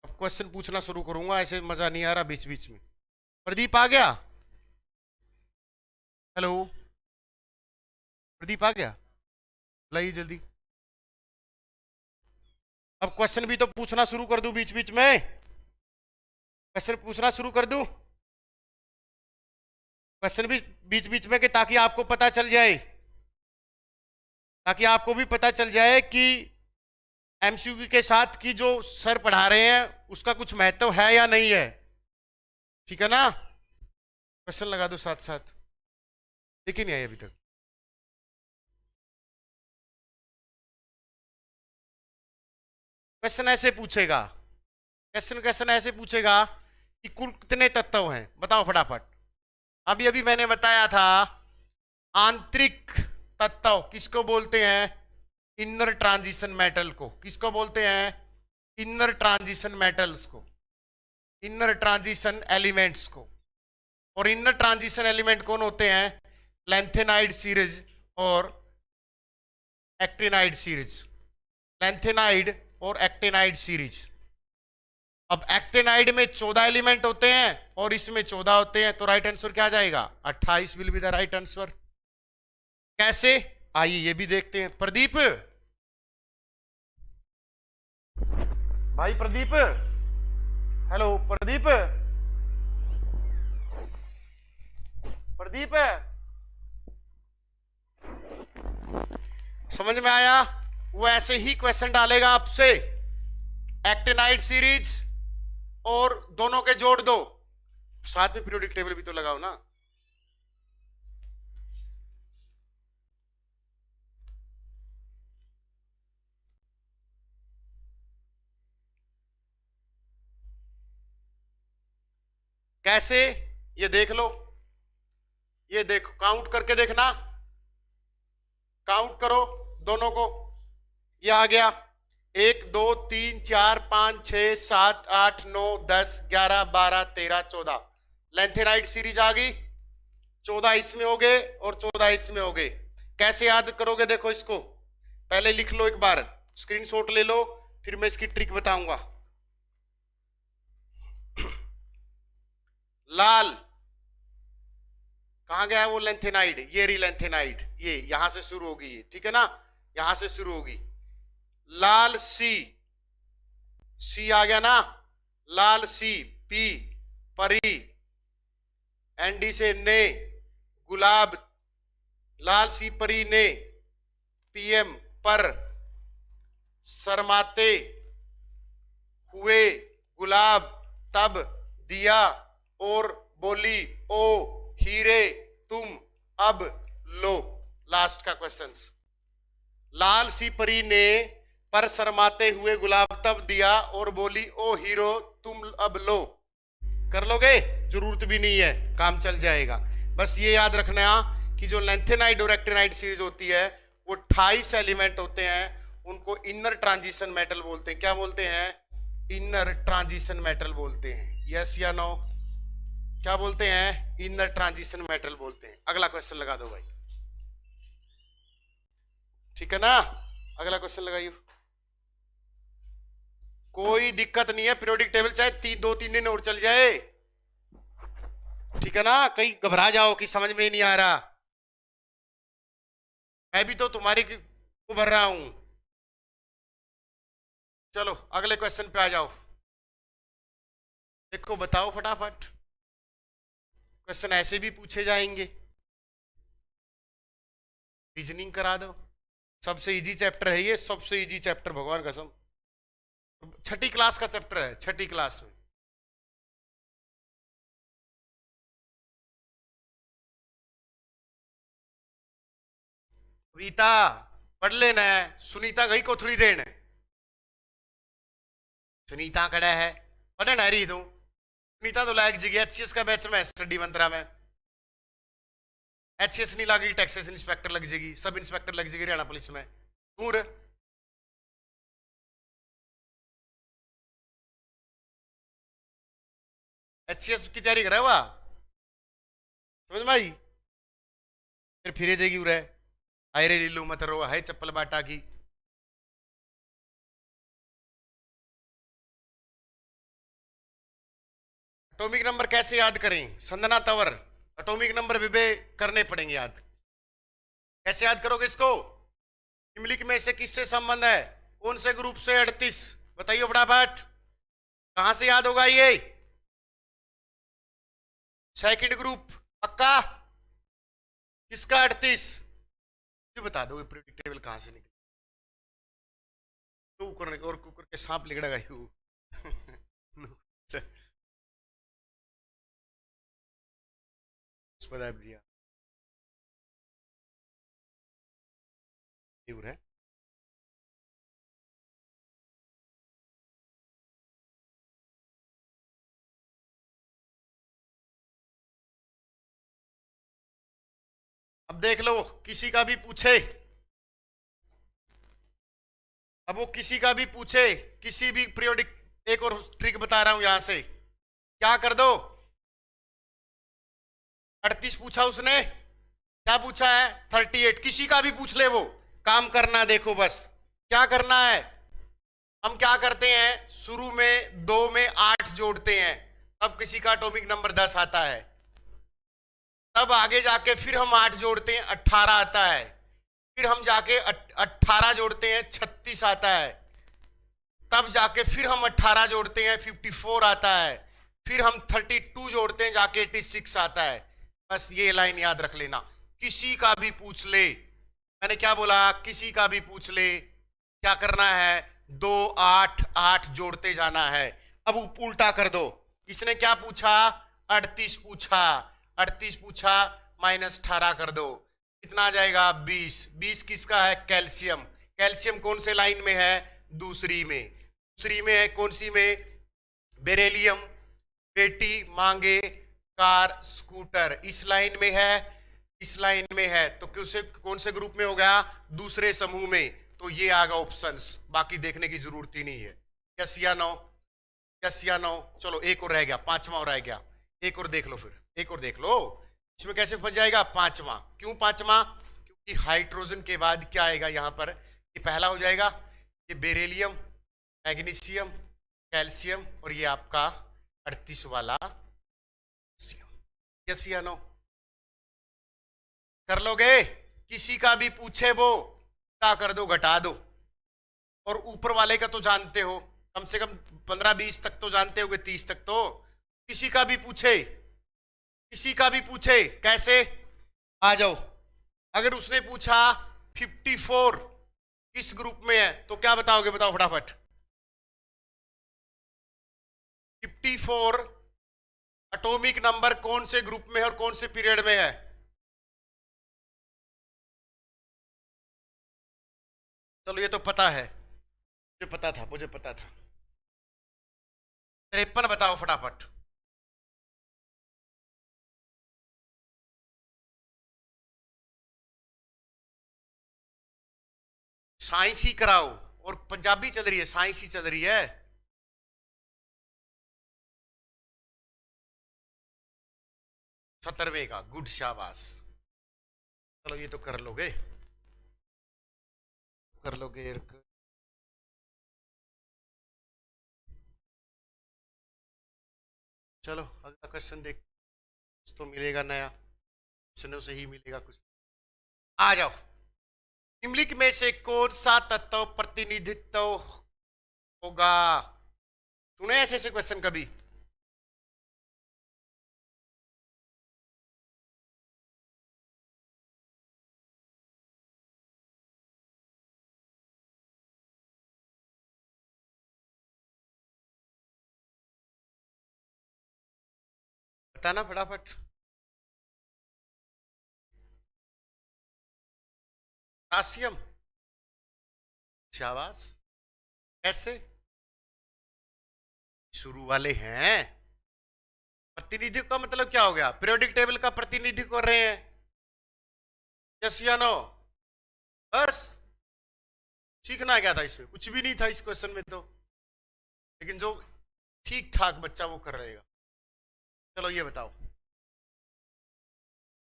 अब क्वेश्चन पूछना शुरू करूंगा, ऐसे मजा नहीं आ रहा बीच बीच में। प्रदीप आ गया? हेलो प्रदीप आ गया? लाइए जल्दी। अब क्वेश्चन भी तो पूछना शुरू कर दूं बीच बीच में, क्वेश्चन पूछना शुरू कर दूं, क्वेश्चन भी बीच बीच में, कि ताकि आपको पता चल जाए, ताकि आपको भी पता चल जाए कि एमसीक्यू के साथ की जो सर पढ़ा रहे हैं उसका कुछ महत्व है या नहीं है, ठीक है ना। क्वेश्चन लगा दो साथ साथ, लेकिन नहीं आई अभी तक। क्वेश्चन ऐसे पूछेगा, क्वेश्चन ऐसे पूछेगा कि कुल कितने तत्व हैं, बताओ फटाफट। अभी अभी मैंने बताया था आंतरिक तत्व किसको बोलते हैं, इनर ट्रांजिशन मेटल को, किसको बोलते हैं, इनर ट्रांजिशन मेटल्स को, इनर ट्रांजिशन एलिमेंट्स को। और इनर ट्रांजिशन एलिमेंट कौन होते हैं, लैंथेनाइड सीरीज और एक्टिनाइड सीरीज, लैंथेनाइड और एक्टिनाइड सीरीज। अब एक्टिनाइड में 14 एलिमेंट होते हैं और इसमें 14 होते हैं, तो राइट आंसर क्या आ जाएगा, 28 will be the right answer. कैसे, आइए ये भी देखते हैं। प्रदीप, भाई प्रदीप, हेलो प्रदीप, प्रदीप समझ में आया? वो ऐसे ही क्वेश्चन डालेगा आपसे, एक्टिनाइड सीरीज और दोनों के जोड़ दो, साथ में पीरियोडिक टेबल भी तो लगाओ ना। कैसे, ये देख लो, ये देखो, काउंट करके देखना, काउंट करो दोनों को, ये आ गया 1 2 3 4 5 6 7 8 9 10 11 12 13 14, लेंथेनाइड सीरीज आ गई, 14 इसमें हो गए और 14 इसमें हो गए। कैसे याद करोगे, देखो इसको पहले लिख लो, एक बार स्क्रीनशॉट ले लो, फिर मैं इसकी ट्रिक बताऊंगा। लाल कहां गया है वो लेंथेनाइड, ये री लेंथेनाइड, ये यहां से शुरू होगी, ये ठीक है ना, यहां से शुरू होगी। लाल सी, सी आ गया ना, लाल सी, पी परी, एनडी से ने, गुलाब, लाल सी परी ने, पीएम पर, शर्माते हुए गुलाब, तब दिया और बोली ओ हीरे तुम अब लो। लास्ट का क्वेश्चन, लाल सी परी ने पर शर्माते हुए गुलाब तब दिया और बोली ओ हीरो तुम अब लो। कर लोगे, जरूरत भी नहीं है, काम चल जाएगा। बस ये याद रखना कि जो लेंथेनाइड और एक्टिनाइड सीरीज होती है वो 28 एलिमेंट होते हैं, उनको इनर ट्रांजिशन मेटल बोलते हैं। क्या बोलते हैं, इनर ट्रांजिशन मेटल बोलते हैं। यस या नो, क्या बोलते हैं, इनर ट्रांजिशन मेटल बोलते हैं। अगला क्वेश्चन लगा दो भाई, ठीक है ना, अगला क्वेश्चन लगाइए। कोई दिक्कत नहीं है, पीरियोडिक टेबल चाहे 2-3 दिन और चल जाए, ठीक है ना। कहीं घबरा जाओ कि समझ में ही नहीं आ रहा, मैं भी तो तुम्हारी को भर रहा हूं। चलो अगले क्वेश्चन पे आ जाओ। देखो बताओ फटाफट, क्वेश्चन ऐसे भी पूछे जाएंगे, रीजनिंग करा दो। सबसे इजी चैप्टर है ये, सबसे इजी चैप्टर, भगवान कसम। छठी क्लास का चैप्टर है, छठी क्लास में। रीता पढ़ लेना है, सुनीता गई को थोड़ी देर, सुनीता कड़ा है पढ़न आ रही तू, सुनीता तो लायक जगह एचसीएस का बैच में स्टडी मंत्रा में। एचसीएस नहीं लगेगी, टैक्सेस इंस्पेक्टर लग जाएगी, सब इंस्पेक्टर लग जाएगी हरियाणा पुलिस में। दूर एचसीएस की तैयारी करा हुआ, समझ में आई। फिर फिरे जाएगी उरे, आयरे लीलू मत रो, है चप्पल बाटा की। एटॉमिक नंबर कैसे याद करें संदना तंवर, एटॉमिक नंबर विभे करने पड़ेंगे याद। कैसे याद करोगे इसको, निम्नलिखित में से किससे संबंध है, कौन से ग्रुप से 38, बताइए फटाफट, कहां से याद होगा ये। सेकंड ग्रुप पक्का, किसका 38, बता दो पीरियोडिक टेबल कहां से निकले। तो कुकर और कुकर के सांप लिगड़ेगा यू बता दिया है। अब देख लो किसी का भी पूछे, अब वो किसी का भी पूछे, किसी भी पीरियोडिक, एक और ट्रिक बता रहा हूं यहां से, क्या कर दो, 38 पूछा उसने, क्या पूछा है 38, किसी का भी पूछ ले वो, काम करना देखो बस, क्या करना है। हम क्या करते हैं, शुरू में 2 में 8 जोड़ते हैं, तब किसी का एटॉमिक नंबर 10 आता है, तब आगे जाके फिर हम 8 जोड़ते हैं 18 आता है, फिर हम जाके 18 जोड़ते हैं 36 आता है, तब जाके फिर हम 18 जोड़ते हैं 54 आता है, फिर हम 32 जोड़ते हैं जाके 86 आता है। बस ये लाइन याद रख लेना, किसी का भी पूछ ले, मैंने क्या बोला, किसी का भी पूछ ले, क्या करना है, 2 8 8 जोड़ते जाना है। अब उल्टा कर दो, इसने क्या पूछा 38 पूछा, 38 पूछा -18 कर दो, कितना आ जाएगा 20, 20 किसका है कैल्शियम, कैल्शियम कौन से लाइन में है, दूसरी में, दूसरी में है कौन सी में, बेरेलियम, बेटी मांगे कार स्कूटर, इस लाइन में है, इस लाइन में है, तो कौन से ग्रुप में हो गया, दूसरे समूह में, तो ये आ गया ऑप्शंस, बाकी देखने की जरूरत ही नहीं है। यस या नो, यस या नो। चलो एक और रह गया, 5वां और रह गया, एक और देख लो, फिर एक और देख लो, इसमें कैसे फंस जाएगा 5वां, क्यों 5वां, क्योंकि हाइड्रोजन के बाद क्या आएगा यहां पर, ये पहला हो जाएगा, ये बेरिलियम, मैग्नीशियम, कैल्शियम, और ये आपका 38 वाला, यस या नो, कर लोगे। किसी का भी पूछे वो क्या कर दो, घटा दो, और ऊपर वाले का तो जानते हो, कम से कम 15-20 तक तो जानते होगे, 30 तक तो, किसी का भी पूछे, किसी का भी पूछे, कैसे, आ जाओ, अगर उसने पूछा 54 किस ग्रुप में है, तो क्या बताओगे, बताओ फटाफट, 54 एटॉमिक नंबर कौन से ग्रुप में है और कौन से पीरियड में है, चलो ये तो पता है, मुझे पता था, मुझे पता था, 53 बताओ फटाफट, साइंस ही कराओ, और पंजाबी चल रही है, साइंस ही चल रही है, 70वें का, गुड शाबाश, चलो ये तो कर लोगे, कर लोगे। चलो अगला क्वेश्चन देख, कुछ तो मिलेगा नया, क्वेश्चनों से ही मिलेगा कुछ। आ जाओ। निम्नलिखित में से कौन सा तत्व प्रतिनिधित्व होगा? सुने ऐसे ऐसे क्वेश्चन कभी? बताना फटाफट। पोटासियम। शाबाश। कैसे? शुरू वाले हैं। प्रतिनिधित्व का मतलब क्या हो गया? पीरियोडिक टेबल का प्रतिनिधित्व कर रहे हैं, यस या नो? बस। सीखना क्या था इसमें? कुछ भी नहीं था इस क्वेश्चन में तो, लेकिन जो ठीक ठाक बच्चा वो कर रहेगा। चलो ये बताओ,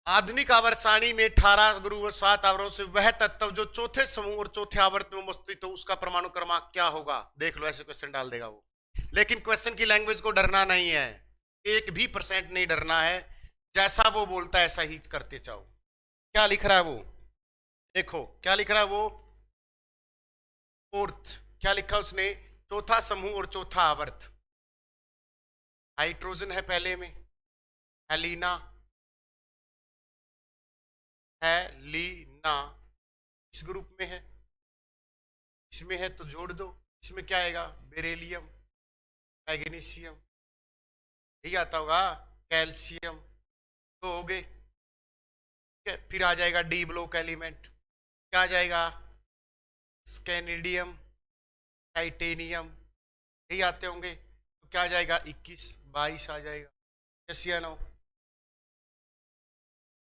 आधुनिक आवर्त सारणी में 18 गुरु और 7 आवरणों से वह तत्व जो चौथे समूह और चौथे आवर्त में उपस्थित हो उसका परमाणु क्रमांक क्या होगा? देख लो, ऐसे क्वेश्चन डाल देगा वो। लेकिन क्वेश्चन की लैंग्वेज को डरना नहीं है, 1% नहीं डरना है। जैसा वो बोलता है ऐसा ही करते जाओ। क्या लिख रहा है वो? देखो क्या लिख रहा है वो। फोर्थ क्या लिखा उसने? चौथा समूह और चौथा आवर्त। हाइड्रोजन है पहले में, हेलिना, हेलिना इस ग्रुप में है, इसमें है तो जोड़ दो। इसमें क्या आएगा? बेरिलियम, मैग्नीशियम, यही आता होगा, कैल्शियम। तो हो गए। ठीक है, फिर आ जाएगा डी ब्लॉक एलिमेंट। क्या आ जाएगा? स्कैनिडियम, टाइटेनियम, यही आते होंगे। तो क्या आ जाएगा? 21, 22 आ जाएगा। यस या नो?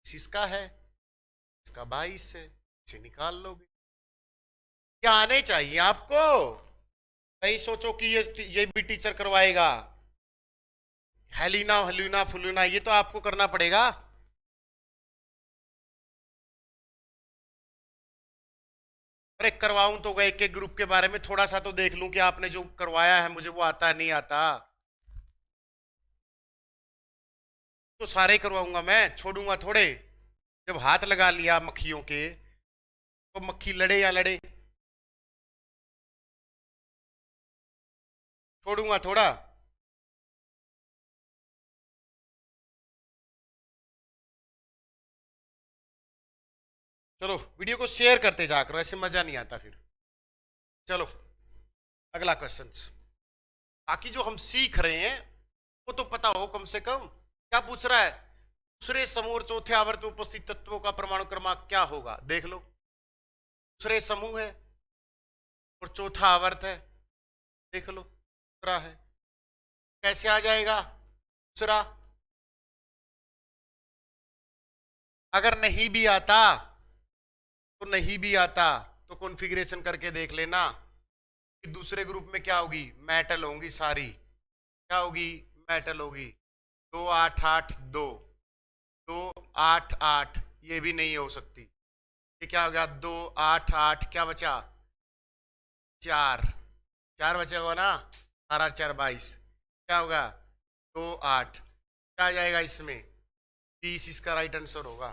इसका है, इसका 22 है, इसे निकाल लोगे। क्या आने चाहिए आपको? कहीं सोचो कि ये भी टीचर करवाएगा। हेलिना हेलिना फुलिना ये तो आपको करना पड़ेगा। अरे करवाऊं तो एक एक ग्रुप के बारे में थोड़ा सा तो देख लूं कि आपने जो करवाया है मुझे वो आता है नहीं आता। तो सारे करवाऊंगा मैं, छोड़ूंगा थोड़े। जब हाथ लगा लिया मक्खियों के तो मक्खी लड़े या लड़े, छोड़ूंगा थोड़ा। चलो वीडियो को शेयर करते जा करो, ऐसे मजा नहीं आता फिर। चलो अगला क्वेश्चन। बाकी जो हम सीख रहे हैं वो तो पता हो कम से कम। क्या पूछ रहा है? दूसरे समूह और चौथे आवर्त में उपस्थित तत्वों का परमाणु क्रमांक क्या होगा? देख लो, दूसरे समूह है और चौथा आवर्त है, देख लो दूसरा है। कैसे आ जाएगा दूसरा? अगर नहीं भी आता तो नहीं भी आता तो कॉन्फ़िगरेशन करके देख लेना कि दूसरे ग्रुप में क्या होगी? मेटल होंगी सारी। क्या होगी? मेटल होगी। 2 8 8 2, 2 8 8, ये भी नहीं हो सकती। ये क्या हो गया? 2 8 8, क्या बचा? 4, 4 बचा होगा ना, 4 4 22, क्या होगा? 2 8, क्या आ जाएगा इसमें? 30 इसका राइट आंसर होगा।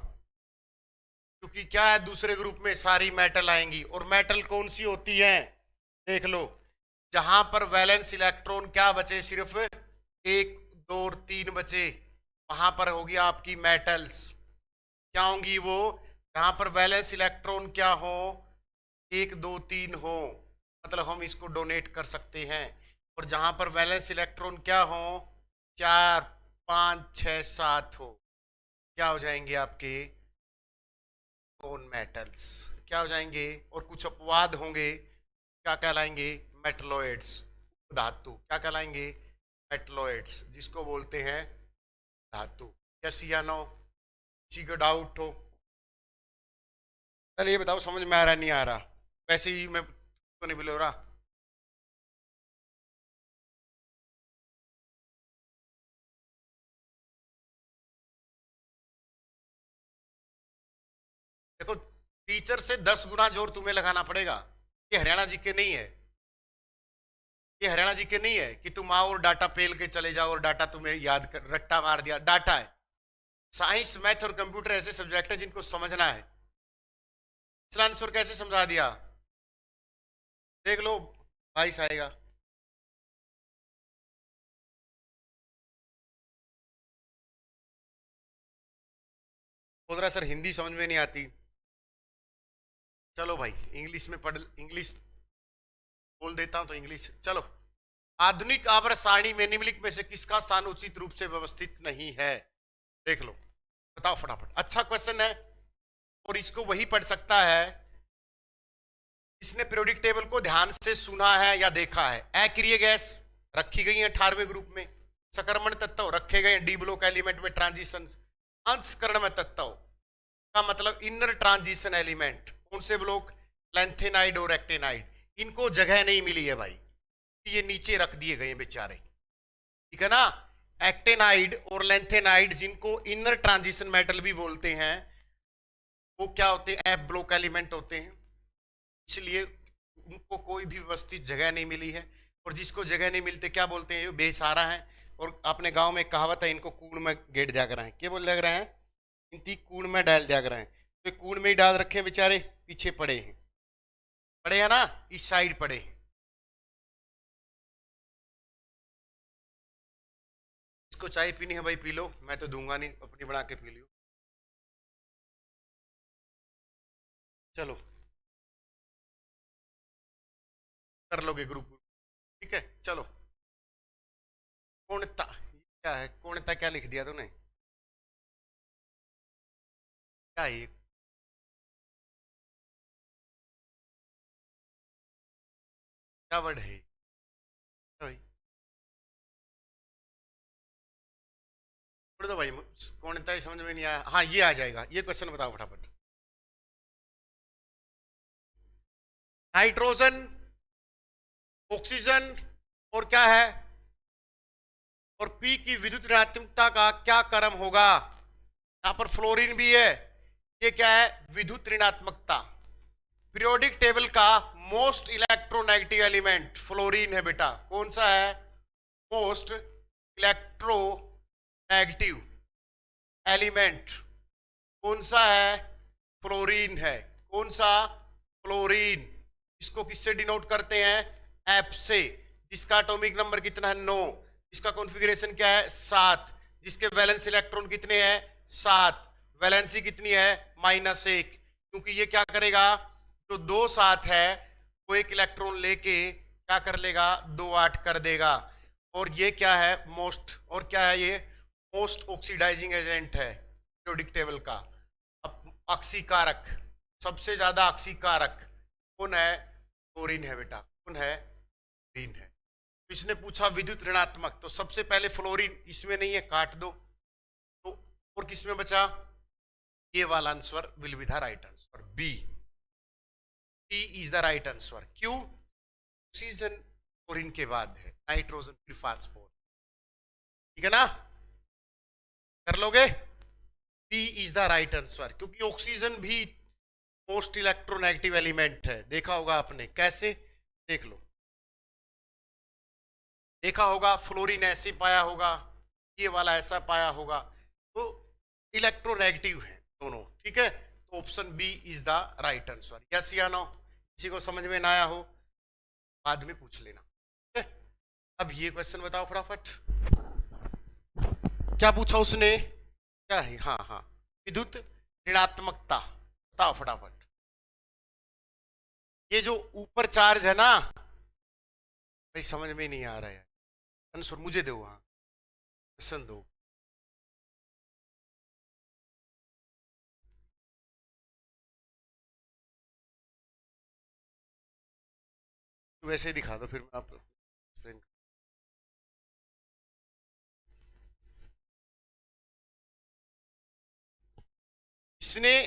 क्योंकि क्या है, दूसरे ग्रुप में सारी मेटल आएंगी। और मेटल कौन सी होती है? देख लो, जहां पर वैलेंस इलेक्ट्रॉन क्या बचे? सिर्फ 1 2 और 3 बचे, वहां पर होगी आपकी मेटल्स। क्या होंगी वो? जहां पर वैलेंस इलेक्ट्रॉन क्या हो? 1 2 3 हो, मतलब हम इसको डोनेट कर सकते हैं। और जहां पर वैलेंस इलेक्ट्रॉन क्या हो? 4 5 6 7 हो, क्या हो जाएंगे आपके? Non metals. क्या हो जाएंगे? और कुछ अपवाद होंगे, क्या कहलाएंगे? मेटलॉइड्स, धातु। क्या कहलाएंगे? मेटलॉइड्स, जिसको बोलते हैं धातु। यस या नो? किसी को डाउट हो? चलिए ये बताओ, समझ में आ रहा नहीं आ रहा? वैसे ही मैं तो नहीं बोल रहा। देखो, टीचर से 10 गुना जोर तुम्हें लगाना पड़ेगा। ये हरियाणा जी के नहीं है। ये हरियाणा जी के नहीं है कि तुम आओ और डाटा पेल के चले जाओ और डाटा तुम्हें याद कर रट्टा मार दिया। डाटा है। साइंस मैथ और कंप्यूटर ऐसे सब्जेक्ट है जिनको समझना है। इसका आंसर कैसे समझा दिया देख लो, 22 आएगा। बोल रहा सर हिंदी समझ में नहीं आती। चलो भाई इंग्लिश में पढ़, इंग्लिश बोल देता हूं तो इंग्लिश। चलो, आधुनिक आवर्त सारणी में निम्नलिखित में से किसका स्थान उचित रूप से व्यवस्थित नहीं है? देख लो, बताओ फटाफट। अच्छा क्वेश्चन है और इसको वही पढ़ सकता है इसने पीरियोडिक टेबल को ध्यान से सुना है या देखा है। अक्रिय गैस रखी गई है 18वें ग्रुप में। सकर्मण तत्व रखे गए डी ब्लॉक एलिमेंट में ट्रांजिशन। अंशकरण में तत्व का मतलब इनर ट्रांजिशन एलिमेंट। कौन से ब्लॉक? लैंथेनाइड और एक्टेनाइड। इनको जगह नहीं मिली है भाई, ये नीचे रख दिए गए बेचारे, ठीक है ना। एक्टेनाइड और लैंथेनाइड जिनको इनर ट्रांजिशन मेटल भी बोलते हैं, वो क्या होते हैं? एफ ब्लॉक एलिमेंट होते हैं, इसलिए उनको कोई भी व्यवस्थित जगह नहीं मिली है। और जिसको जगह नहीं मिलते क्या बोलते हैं? ये बेसहारा है। और अपने गांव में कहावत है, इनको कूड़ में गेट दिया रहे हैं। क्या बोल दिया रहे हैं? इनकी कूड़ में डाल दिया रहे हैं। तो कूड़ में ही डाल रखे हैं बेचारे, पीछे पड़े हैं, पड़े हैं ना, इस साइड पड़े हैं। इसको चाय पीनी है भाई पी लो, मैं तो दूंगा नहीं, अपनी बना के पी लियो। चलो कर लोगे ग्रुप, ठीक है। चलो, कोणता क्या है? कोणता क्या लिख दिया तूने? क्या है? क्या वर्ड है भाई? छोड़ दो भाई, कोणता ही समझ में नहीं आया। हाँ ये आ जाएगा। ये क्वेश्चन बताओ फटाफट। नाइट्रोजन, ऑक्सीजन और क्या है, और पी की विद्युत ऋणात्मकता का क्या क्रम होगा? यहां पर फ्लोरीन भी है। ये क्या है? विद्युत ऋणात्मकता। पीरियोडिक टेबल का मोस्ट इलेक्ट्रोनेगेटिव एलिमेंट फ्लोरीन है बेटा। कौन सा है? मोस्ट इलेक्ट्रोनेगेटिव एलिमेंट कौन सा है? फ्लोरीन है। कौन सा? फ्लोरीन। इसको किससे डिनोट करते हैं? एफ से। जिसका एटॉमिक नंबर कितना है? 9। इसका कॉन्फ़िगरेशन क्या है? 7। जिसके वैलेंस इलेक्ट्रॉन कितने हैं? 7। वैलेंसी कितनी है? -1। क्योंकि ये क्या करेगा? जो 2 7 है वो एक इलेक्ट्रॉन लेके क्या कर लेगा? 2 8 कर देगा। और ये क्या है? मोस्ट। और क्या है ये? मोस्ट ऑक्सीडाइजिंग एजेंट है पीरियोडिक टेबल का। अब ऑक्सीकारक, सबसे ज्यादा ऑक्सीकारक कौन है? फ्लोरीन है बेटा। कौन है? फ्लोरीन है। तो इसने पूछा विद्युत ऋणात्मक, तो सबसे पहले फ्लोरीन इसमें नहीं है, काट दो। तो और किसमें बचा? ये वाला answer will be the right answer, B. B is the right answer. क्यों? ऑक्सीजन फ्लोरीन के बाद है, नाइट्रोजन फिर फास्फोर, ठीक है ना। कर लोगे? B is the right answer, क्योंकि ऑक्सीजन भी मोस्ट इलेक्ट्रोनेगेटिव एलिमेंट है। देखा होगा आपने कैसे, देख लो, देखा होगा। फ्लोरीन ऐसे पाया होगा, ये वाला ऐसा पाया होगा, तो इलेक्ट्रोनेगेटिव है दोनों, ठीक है। तो option B is the right answer. Yes या नो? किसी को समझ में ना आया हो बाद में पूछ लेना, ठीक है। अब ये क्वेश्चन बताओ फटाफट। क्या पूछा उसने? क्या है? हाँ हाँ, विद्युत ऋणात्मकता। बताओ फटाफट। ये जो ऊपर चार्ज है ना भाई, समझ में नहीं आ रहा है आंसर, मुझे दो। हाँ क्वेश्चन दो। वैसे ही दिखा दो फिर मैं आप explain- इसने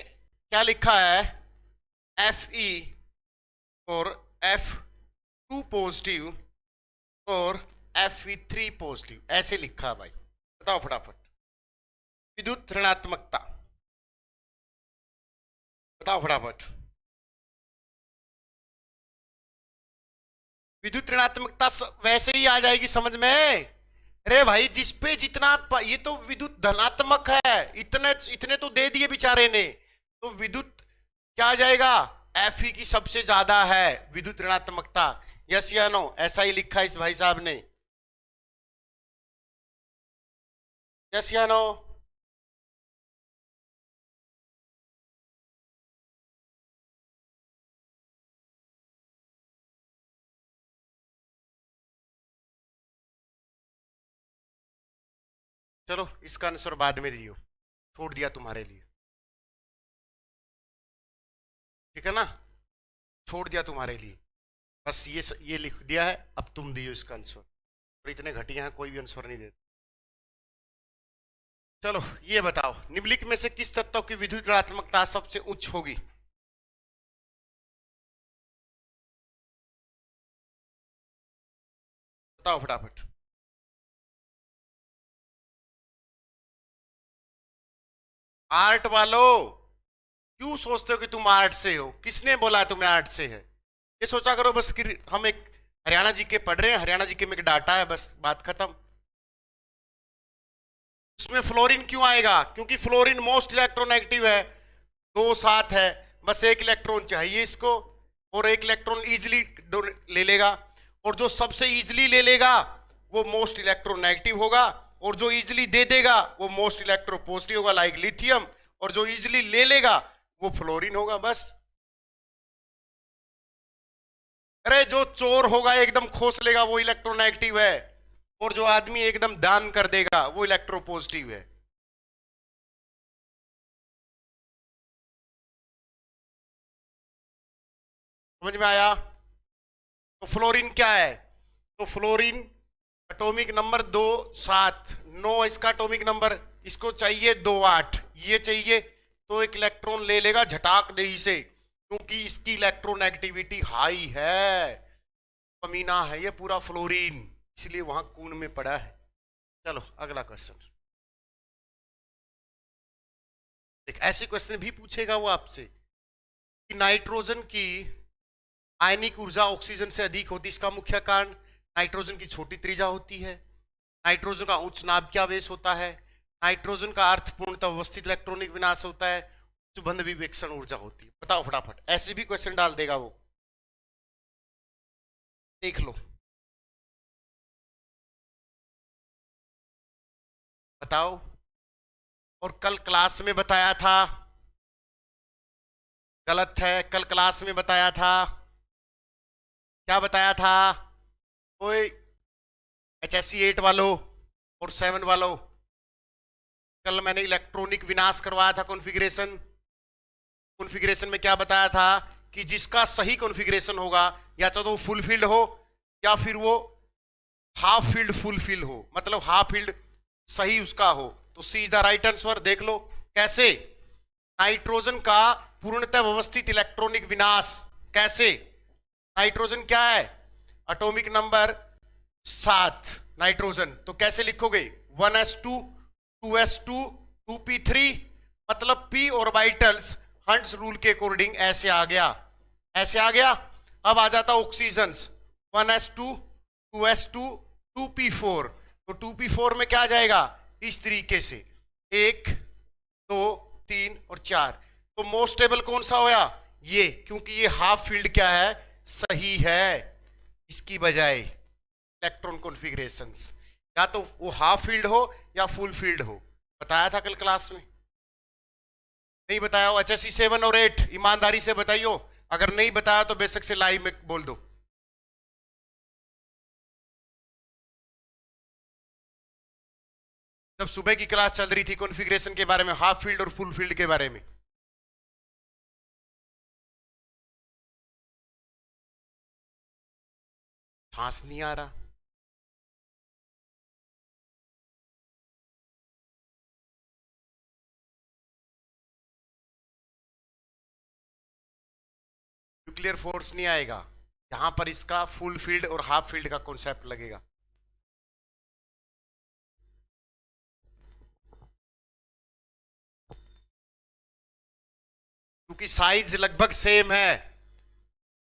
क्या लिखा है? Fe और F2 पॉजिटिव और Fe3 पॉजिटिव, ऐसे लिखा है भाई। बताओ फटाफट। विद्युत ऋणात्मकता बताओ फटाफट। विद्युत ऋणात्मकता वैसे ही आ जाएगी समझ में। अरे भाई जिस पे जितना ये तो विद्युत धनात्मक है, इतने इतने तो दे दिए बेचारे ने, तो विद्युत क्या आ जाएगा, एफ की सबसे ज्यादा है विद्युत ऋणात्मकता। यस या नो, ऐसा ही लिखा है इस भाई साहब ने। यस या नो। चलो इसका आंसर बाद में दियो, छोड़ दिया तुम्हारे लिए, ठीक है ना, छोड़ दिया तुम्हारे लिए, बस ये लिख दिया है, अब तुम दियो इसका आंसर। और इतने घटिया हैं कोई भी आंसर नहीं देता। चलो ये बताओ, निम्नलिखित में से किस तत्व की विद्युत ऋणात्मकता सबसे उच्च होगी। बताओ फटाफट। आर्ट वालों, क्यों सोचते हो कि तुम आर्ट से हो, किसने बोला तुम्हें आर्ट से है। ये सोचा करो बस कि हम एक हरियाणा जीके पढ़ रहे हैं, हरियाणा जीके में एक डाटा है, बस बात खत्म। उसमें फ्लोरीन क्यों आएगा, क्योंकि फ्लोरीन मोस्ट इलेक्ट्रोनेगेटिव है, 2 7 है, बस एक इलेक्ट्रॉन चाहिए इसको, और एक इलेक्ट्रॉन इजिली ले लेगा, और जो सबसे इजिली ले लेगा वो मोस्ट इलेक्ट्रोनेगेटिव होगा, और जो इजिली दे देगा वो मोस्ट इलेक्ट्रोपॉजिटिव होगा, लाइक लिथियम, और जो इजिली ले लेगा वो फ्लोरीन होगा बस। अरे जो चोर होगा एकदम खोस लेगा वो इलेक्ट्रोनेगेटिव है, और जो आदमी एकदम दान कर देगा वो इलेक्ट्रोपॉजिटिव है। समझ में आया। तो फ्लोरीन क्या है, तो फ्लोरीन एटॉमिक नंबर 2 7, 9 इसका एटॉमिक नंबर, इसको चाहिए 2 8, ये चाहिए, तो एक इलेक्ट्रॉन ले लेगा झटाक दे से, क्योंकि इसकी इलेक्ट्रोनेगेटिविटी हाई है, कमीना है ये पूरा फ्लोरीन, इसलिए वहां कून में पड़ा है। चलो अगला क्वेश्चन। एक ऐसे क्वेश्चन भी पूछेगा वो आपसे कि नाइट्रोजन की आयनिक ऊर्जा ऑक्सीजन से अधिक होती, इसका मुख्य कारण नाइट्रोजन की छोटी त्रिज्या होती है, नाइट्रोजन का उच्च नाभिकीय आवेश होता है, नाइट्रोजन का अर्थपूर्णतः व्यवस्थित इलेक्ट्रॉनिक विनाश होता है, उच्च बंध विवेक्षण ऊर्जा होती है। बताओ फटाफट, ऐसे भी क्वेश्चन डाल देगा वो, देख लो बताओ। और कल क्लास में बताया था, गलत है, कल क्लास में बताया था, क्या बताया था, कोई HSC 8 वालों और 7 वालों, कल मैंने इलेक्ट्रॉनिक विनाश करवाया था कॉन्फ़िगरेशन। कॉन्फ़िगरेशन में क्या बताया था कि जिसका सही कॉन्फ़िगरेशन होगा, या चाहे तो वो फुल फील्ड हो या फिर वो हाफ फील्ड फुल फील्ड हो, मतलब हाफ फील्ड सही उसका हो, तो सी इज द राइट आंसर। देख लो कैसे, नाइट्रोजन का पूर्णतः व्यवस्थित इलेक्ट्रॉनिक विनाश कैसे, नाइट्रोजन क्या है, एटॉमिक नंबर 7 नाइट्रोजन, तो कैसे लिखोगे 1s2 2s2 2p3, मतलब p ऑर्बिटल्स हंट्स रूल के अकॉर्डिंग ऐसे आ गया, ऐसे आ गया। अब आ जाता ऑक्सीजन 1s2 2s2 2p4, तो 2p4 में क्या आ जाएगा इस तरीके से 1 2 3 और 4, तो मोस्ट स्टेबल कौन सा होया ये, क्योंकि ये हाफ फील्ड क्या है सही है, इसकी बजाय इलेक्ट्रॉन कॉन्फ़िगरेशंस, या तो वो हाफ फील्ड हो या फुल फील्ड हो। बताया था कल क्लास में, नहीं बताया हो, HSC 7 और 8 ईमानदारी से बताइयो, अगर नहीं बताया तो बेशक से लाइव में बोल दो। जब सुबह की क्लास चल रही थी कॉन्फ़िगरेशन के बारे में, हाफ फील्ड और फुल फील्ड के बारे में, सांस नहीं आ रहा, न्यूक्लियर फोर्स नहीं आएगा, यहां पर इसका फुल फील्ड और हाफ फील्ड का कॉन्सेप्ट लगेगा। क्योंकि साइज लगभग सेम है,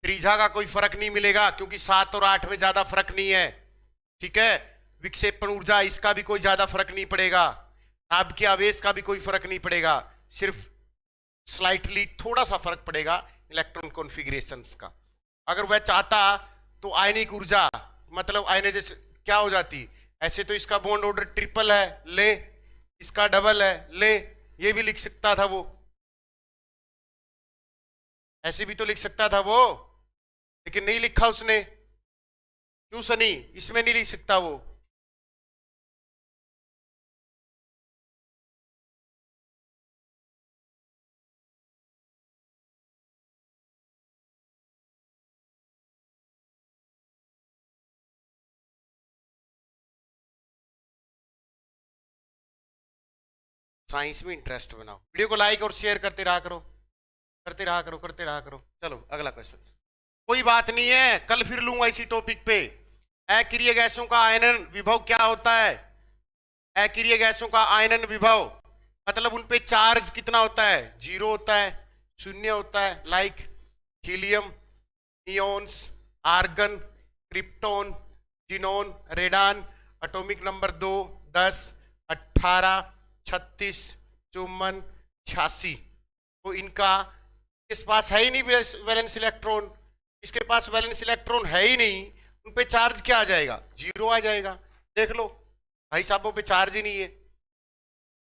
त्रिज्या का कोई फर्क नहीं मिलेगा क्योंकि 7 और 8 में ज्यादा फर्क नहीं है, ठीक है। विक्षेपण ऊर्जा इसका भी कोई ज्यादा फर्क नहीं पड़ेगा, आपके आवेश का भी कोई फर्क नहीं पड़ेगा, सिर्फ स्लाइटली थोड़ा सा फर्क पड़ेगा इलेक्ट्रॉन कॉन्फ़िगरेशंस का। अगर वह चाहता तो आयनिक ऊर्जा मतलब आयनाइजेशन क्या हो जाती, ऐसे तो इसका बॉन्ड ऑर्डर ट्रिपल है ले, इसका डबल है ले, ये भी लिख सकता था वो, ऐसे भी तो लिख सकता था वो, लेकिन नहीं लिखा उसने। क्यों सनी, इसमें नहीं लिख सकता वो? साइंस में इंटरेस्ट बनाओ, वीडियो को लाइक और शेयर करते रहा करो, करते रहा करो, करते रहा करो। चलो अगला क्वेश्चन। कोई बात नहीं है, कल फिर लूंगा इसी टॉपिक पे। अक्रिय गैसों का आयनन विभव क्या होता है? अक्रिय गैसों का आयनन विभव मतलब उन पे चार्ज कितना होता है? 0 होता है, 0 होता है, like helium, neons, argon, krypton, xenon, radon, atomic number 2, 10, 18, 36, 54, 86। तो इनका इस पास है ही नहीं वैलेंस इलेक्ट्रॉन, इसके पास वैलेंस इलेक्ट्रॉन है ही नहीं, उन पे चार्ज क्या आ जाएगा? 0 आ जाएगा। देख लो भाई साहबों पे चार्ज ही नहीं है,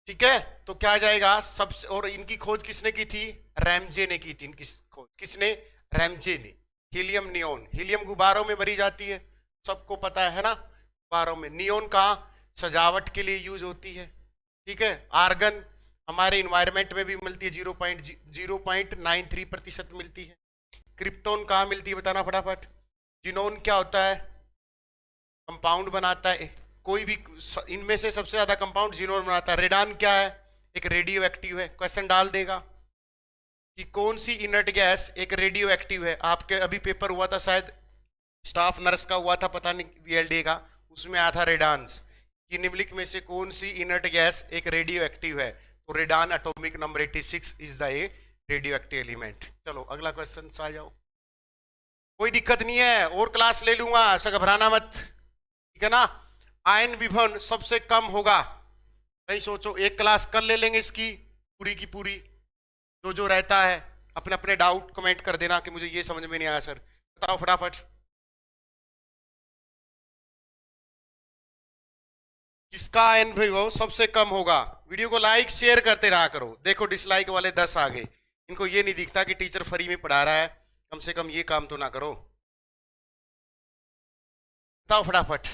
ठीक है। तो क्या आ जाएगा सबसे, और इनकी खोज किसने की थी? रैमजे ने की थी इनकी खोज। किसने? रैमजे ने। हीलियम नियोन, हीलियम गुब्बारों में भरी जाती है, सबको पता है ना, गुब्बारों में। नियोन कहाँ? सजावट के लिए यूज होती है, ठीक है। आर्गन हमारे इन्वायरमेंट में भी मिलती है, 0.93% मिलती है। क्रिप्टोन कहाँ मिलती है बताना फटाफट। जिनोन क्या होता है? कंपाउंड बनाता है, कोई भी इनमें से सबसे ज्यादा कंपाउंड जिनोन बनाता है। रेडान क्या है? एक रेडियो एक्टिव है। क्वेश्चन डाल देगा कि कौन सी इनर्ट गैस एक रेडियो एक्टिव है। आपके अभी पेपर हुआ था शायद, स्टाफ नर्स का हुआ था, पता नहीं वीएलडी का, उसमें आया था रेडान्स कि निम्नलिखित में से कौन सी इनर्ट गैस एक रेडियो एक्टिव है। तो radon atomic number 86 is the A radio active element. चलो अगला क्वेश्चन आ जाओ, कोई दिक्कत नहीं है, और क्लास ले लूंगा, ऐसा घबराना मत, ठीक है ना। आयन विभवन सबसे कम होगा, कहीं सोचो, एक क्लास कर ले लेंगे इसकी पूरी की पूरी, जो जो रहता है। अपने अपने डाउट कमेंट कर देना कि मुझे ये समझ में नहीं आया सर, बताओ फटाफट। किसका आयन विभव सबसे कम होगा? वीडियो को लाइक शेयर करते रहा करो। देखो डिसलाइक वाले 10 आ गए, इनको ये नहीं दिखता कि टीचर फ्री में पढ़ा रहा है, कम से कम ये काम तो ना करो। बताओ फटाफट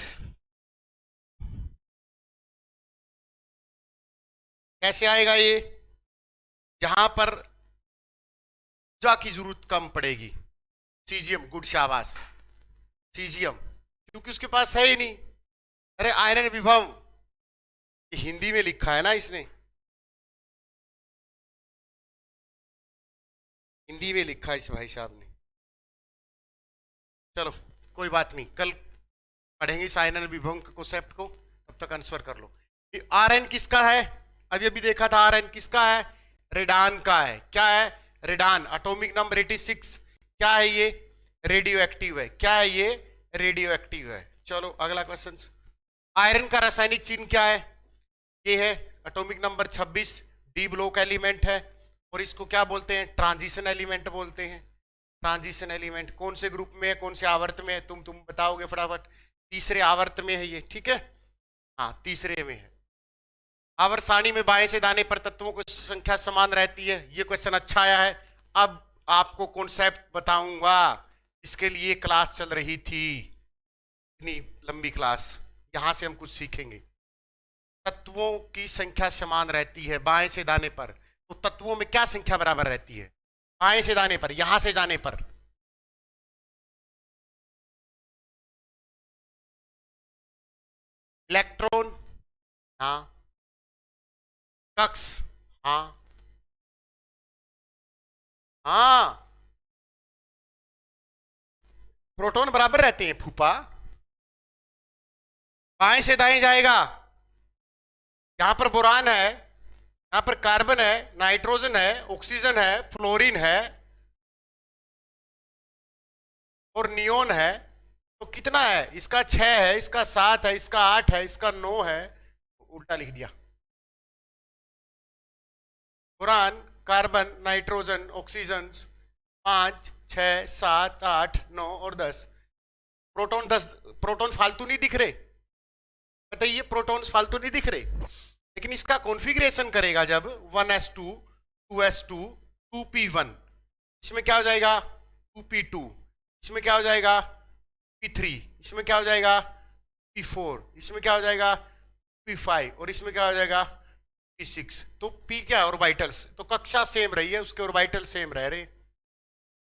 कैसे आएगा ये? जहां पर ऊर्जा की जरूरत कम पड़ेगी। सीजियम, गुड शाबाश, सीजियम, क्योंकि उसके पास है ही नहीं। अरे आयरन विभव हिंदी में लिखा है ना इसने, हिंदी में लिखा है इस भाई साहब ने। चलो कोई बात नहीं, कल पढ़ेंगे इस आयरन विभव के कॉन्सेप्ट को, तब तक आंसर कर लो। आरएन किसका है? अभी अभी देखा था, आरएन किसका है? रेडान का है। क्या है? Radon, atomic number 86। क्या है ये? रेडियो एक्टिव है। क्या है ये? रेडियो एक्टिव है। चलो अगला क्वेश्चन। आयरन का रासायनिक चिन्ह क्या है? ये है atomic number 26, D block element है, और इसको क्या बोलते हैं? ट्रांजिशन एलिमेंट बोलते हैं। ट्रांजिशन एलिमेंट कौन से ग्रुप में है, कौन से आवर्त में है? तुम बताओगे फटाफट। तीसरे आवर्त में है ये, ठीक है, हाँ तीसरे में है। आवर्त सारणी में बाएं से दाने पर तत्वों की संख्या समान रहती है। ये क्वेश्चन अच्छा आया है। अब आपको कॉन्सेप्ट बताऊंगा, इसके लिए क्लास चल रही थी, इतनी लंबी क्लास, यहां से हम कुछ सीखेंगे। तत्वों की संख्या समान रहती है बाएं से दाने पर, तो तत्वों में क्या संख्या बराबर रहती है बाएं से दाने पर, यहां से जाने पर? इलेक्ट्रॉन, हाँ, कक्ष, हाँ, हाँ, प्रोटॉन बराबर रहते हैं फूफा। बाएं से दाएं जाएगा, यहां पर बोरान है, यहां पर कार्बन है, नाइट्रोजन है, ऑक्सीजन है, फ्लोरीन है, और नियोन है, तो कितना है? इसका 6 है, इसका 7 है, इसका 8 है, इसका 9 है, उल्टा लिख दिया। बोरान, कार्बन, नाइट्रोजन, ऑक्सीजन 5, 6, 7, 8, 9 और 10। प्रोटॉन 10, प्रोटॉन फालतू नहीं दिख रहे, बताइए, प्रोटॉन्स फालतू नहीं दिख रहे। लेकिन इसका कॉन्फ़िगरेशन करेगा जब 1s2, 2s2, 2p1, इसमें क्या हो जाएगा 2p2, इसमें क्या हो जाएगा p3, इसमें क्या हो जाएगा p4, इसमें क्या हो जाएगा p5 और इसमें क्या हो जाएगा p6। तो p क्या है? ऑर्बिटल्स। तो कक्षा सेम रही है, उसके ऑर्बिटल सेम रह रहे,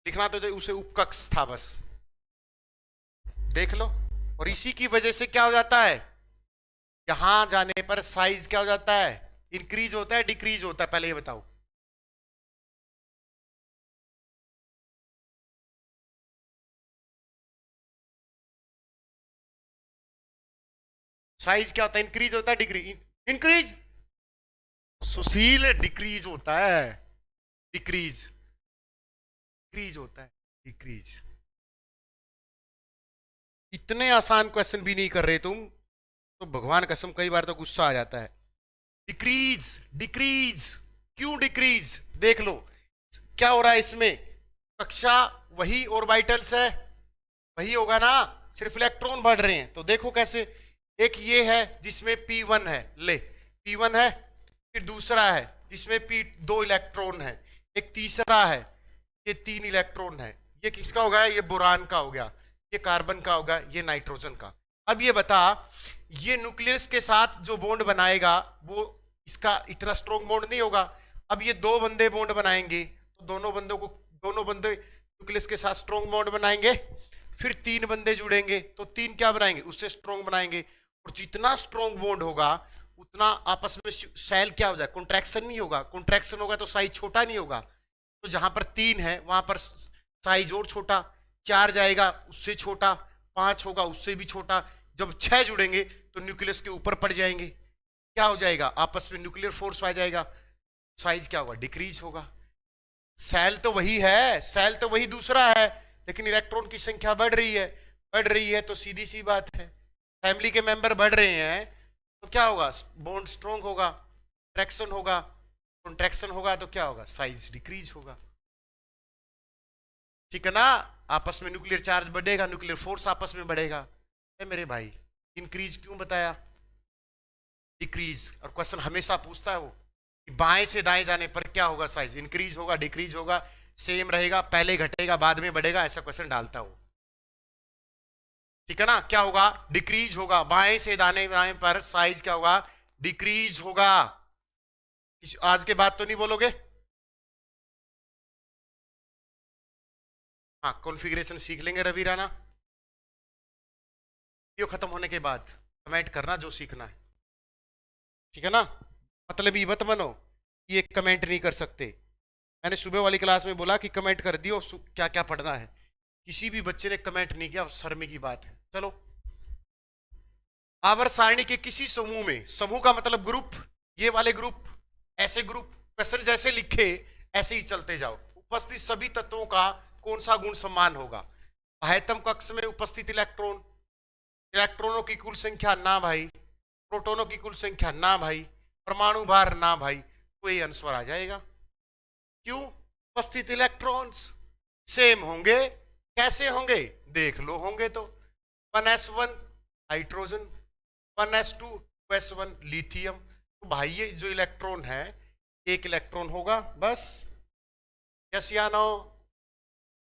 लिखना तो उसे उपकक्ष था बस, देख लो। और इसी की वजह से क्या हो जाता है, यहां जाने पर साइज क्या हो जाता है, इंक्रीज होता है डिक्रीज होता है, पहले ये बताओ। साइज क्या होता है, इंक्रीज होता है डिक्रीज? इंक्रीज। सुशील, डिक्रीज होता है, डिक्रीज, डिक्रीज होता है, डिक्रीज। इतने आसान क्वेश्चन भी नहीं कर रहे तुम, तो भगवान कसम कई बार तो गुस्सा आ जाता है। डिक्रीज, डिक्रीज, क्यों डिक्रीज? देख लो क्या हो रहा है इसमें, कक्षा वही ऑर्बिटल्स है, वही होगा ना, सिर्फ इलेक्ट्रॉन बढ़ रहे हैं। तो देखो कैसे, एक ये है जिसमें p1 है, ले p1 है, फिर दूसरा है जिसमें p2 इलेक्ट्रॉन है, एक तीसरा है, ये 3 इलेक्ट्रॉन है। ये किसका होगा? ये बोरान का हो गया, ये कार्बन का होगा, ये नाइट्रोजन का। अब ये बता, ये न्यूक्लियस के साथ जो बॉन्ड बनाएगा वो इसका इतना स्ट्रॉन्ग बॉन्ड नहीं होगा। अब ये 2 बंदे बॉन्ड बनाएंगे, तो दोनों बंदे न्यूक्लियस के साथ स्ट्रॉन्ग बॉन्ड बनाएंगे, फिर 3 बंदे जुड़ेंगे, तो 3 क्या बनाएंगे, उससे स्ट्रॉन्ग बनाएंगे। और जितना स्ट्रॉन्ग बॉन्ड होगा उतना आपस में सेल क्या हो जाए, कॉन्ट्रैक्शन नहीं होगा, कॉन्ट्रैक्शन होगा तो साइज छोटा नहीं होगा। तो जहां पर 3 है वहां पर साइज और छोटा, 4 जाएगा उससे छोटा, 5 होगा उससे भी छोटा, जब 6 जुड़ेंगे तो न्यूक्लियस के ऊपर पड़ जाएंगे, क्या हो जाएगा, आपस में न्यूक्लियर फोर्स आ जाएगा, साइज क्या होगा, डिक्रीज होगा। सेल तो वही है, सेल तो वही दूसरा है, लेकिन इलेक्ट्रॉन की संख्या बढ़ रही है, बढ़ रही है तो सीधी सी बात है, फैमिली के मेंबर बढ़ रहे हैं तो क्या होगा, बॉन्ड स्ट्रॉन्ग होगा, ट्रैक्शन होगा, कॉन्ट्रैक्शन होगा तो क्या होगा, साइज डिक्रीज होगा। ठीक है ना, आपस में न्यूक्लियर चार्ज बढ़ेगा, न्यूक्लियर फोर्स आपस में बढ़ेगा। मेरे भाई इंक्रीज क्यों बताया, डिक्रीज। और क्वेश्चन हमेशा पूछता है वो कि बाएं से दाएं जाने पर क्या होगा, साइज इंक्रीज होगा डिक्रीज होगा, सेम रहेगा, पहले घटेगा बाद में बढ़ेगा, ऐसा क्वेश्चन डालता हो। ठीक है ना, क्या होगा, डिक्रीज होगा, बाएं से दाएं पर साइज क्या होगा, डिक्रीज होगा। आज के बाद तो नहीं बोलोगे? हाँ, कॉन्फ़िगरेशन सीख लेंगे रवि राणा, वीडियो खत्म होने के बाद कमेंट करना जो सीखना है, ठीक है ना। मतलब ये मत बनो ये कमेंट नहीं कर सकते। मैंने सुबह वाली क्लास में बोला कि कमेंट कर दियो क्या क्या पढ़ना है, किसी भी बच्चे ने कमेंट नहीं किया, शर्म की बात है। चलो, आवर्त सारणी के किसी समूह में, समूह का मतलब ग्रुप, ये वाले ग्रुप, ऐसे ग्रुप क्वेश्चन जैसे लिखे ऐसे ही चलते जाओ। उपस्थित सभी तत्वों का कौन सा गुण समान होगा? बाह्यतम कक्ष में उपस्थित इलेक्ट्रॉन, इलेक्ट्रॉनों की कुल संख्या ना भाई, प्रोटॉनों की कुल संख्या ना भाई, परमाणु भार ना भाई, तो ये आंसर आ जाएगा। क्यों? उपस्थित इलेक्ट्रॉन्स सेम होंगे, कैसे होंगे देख लो, होंगे तो 1s1 hydrogen, 1s2 2s1 lithium. तो भाई ये जो इलेक्ट्रॉन है एक इलेक्ट्रॉन होगा बस, यस या नो,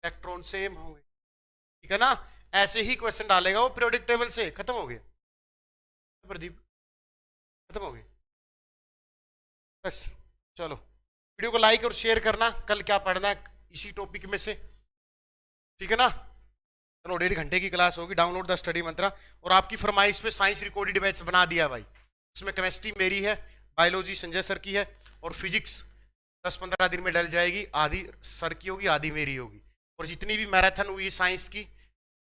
इलेक्ट्रॉन सेम होंगे, ठीक है ना। ऐसे ही क्वेश्चन डालेगा वो पीरियोडिक टेबल से। खत्म हो गया प्रदीप, खत्म हो गया बस। चलो, वीडियो को लाइक और शेयर करना, कल क्या पढ़ना है इसी टॉपिक में से, ठीक है ना। चलो, 1.5 घंटे की क्लास होगी, डाउनलोड द स्टडी मंत्रा। और आपकी फरमाइश पे साइंस रिकॉर्डेड बैच बना दिया भाई, उसमें केमिस्ट्री मेरी है, बायोलॉजी संजय सर की है, और फिजिक्स 10-15 दिन में डल जाएगी, आधी सर की होगी आधी मेरी होगी। और जितनी भी मैराथन हुई साइंस की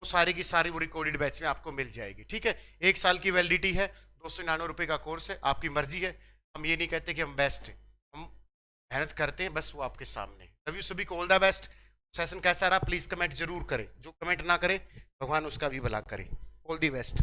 वो सारी की सारी वो रिकॉर्डेड बैच में आपको मिल जाएगी, ठीक है। 1 साल की वैलिडिटी है, 299 रुपये का कोर्स है, आपकी मर्जी है। हम ये नहीं कहते कि हम बेस्ट हैं, हम मेहनत करते हैं, बस वो आपके सामने। लव यू सभी को, ऑल द बेस्ट। सेशन कैसा रहा प्लीज कमेंट जरूर करें, जो कमेंट ना करे भगवान उसका भी भला करे। All the best.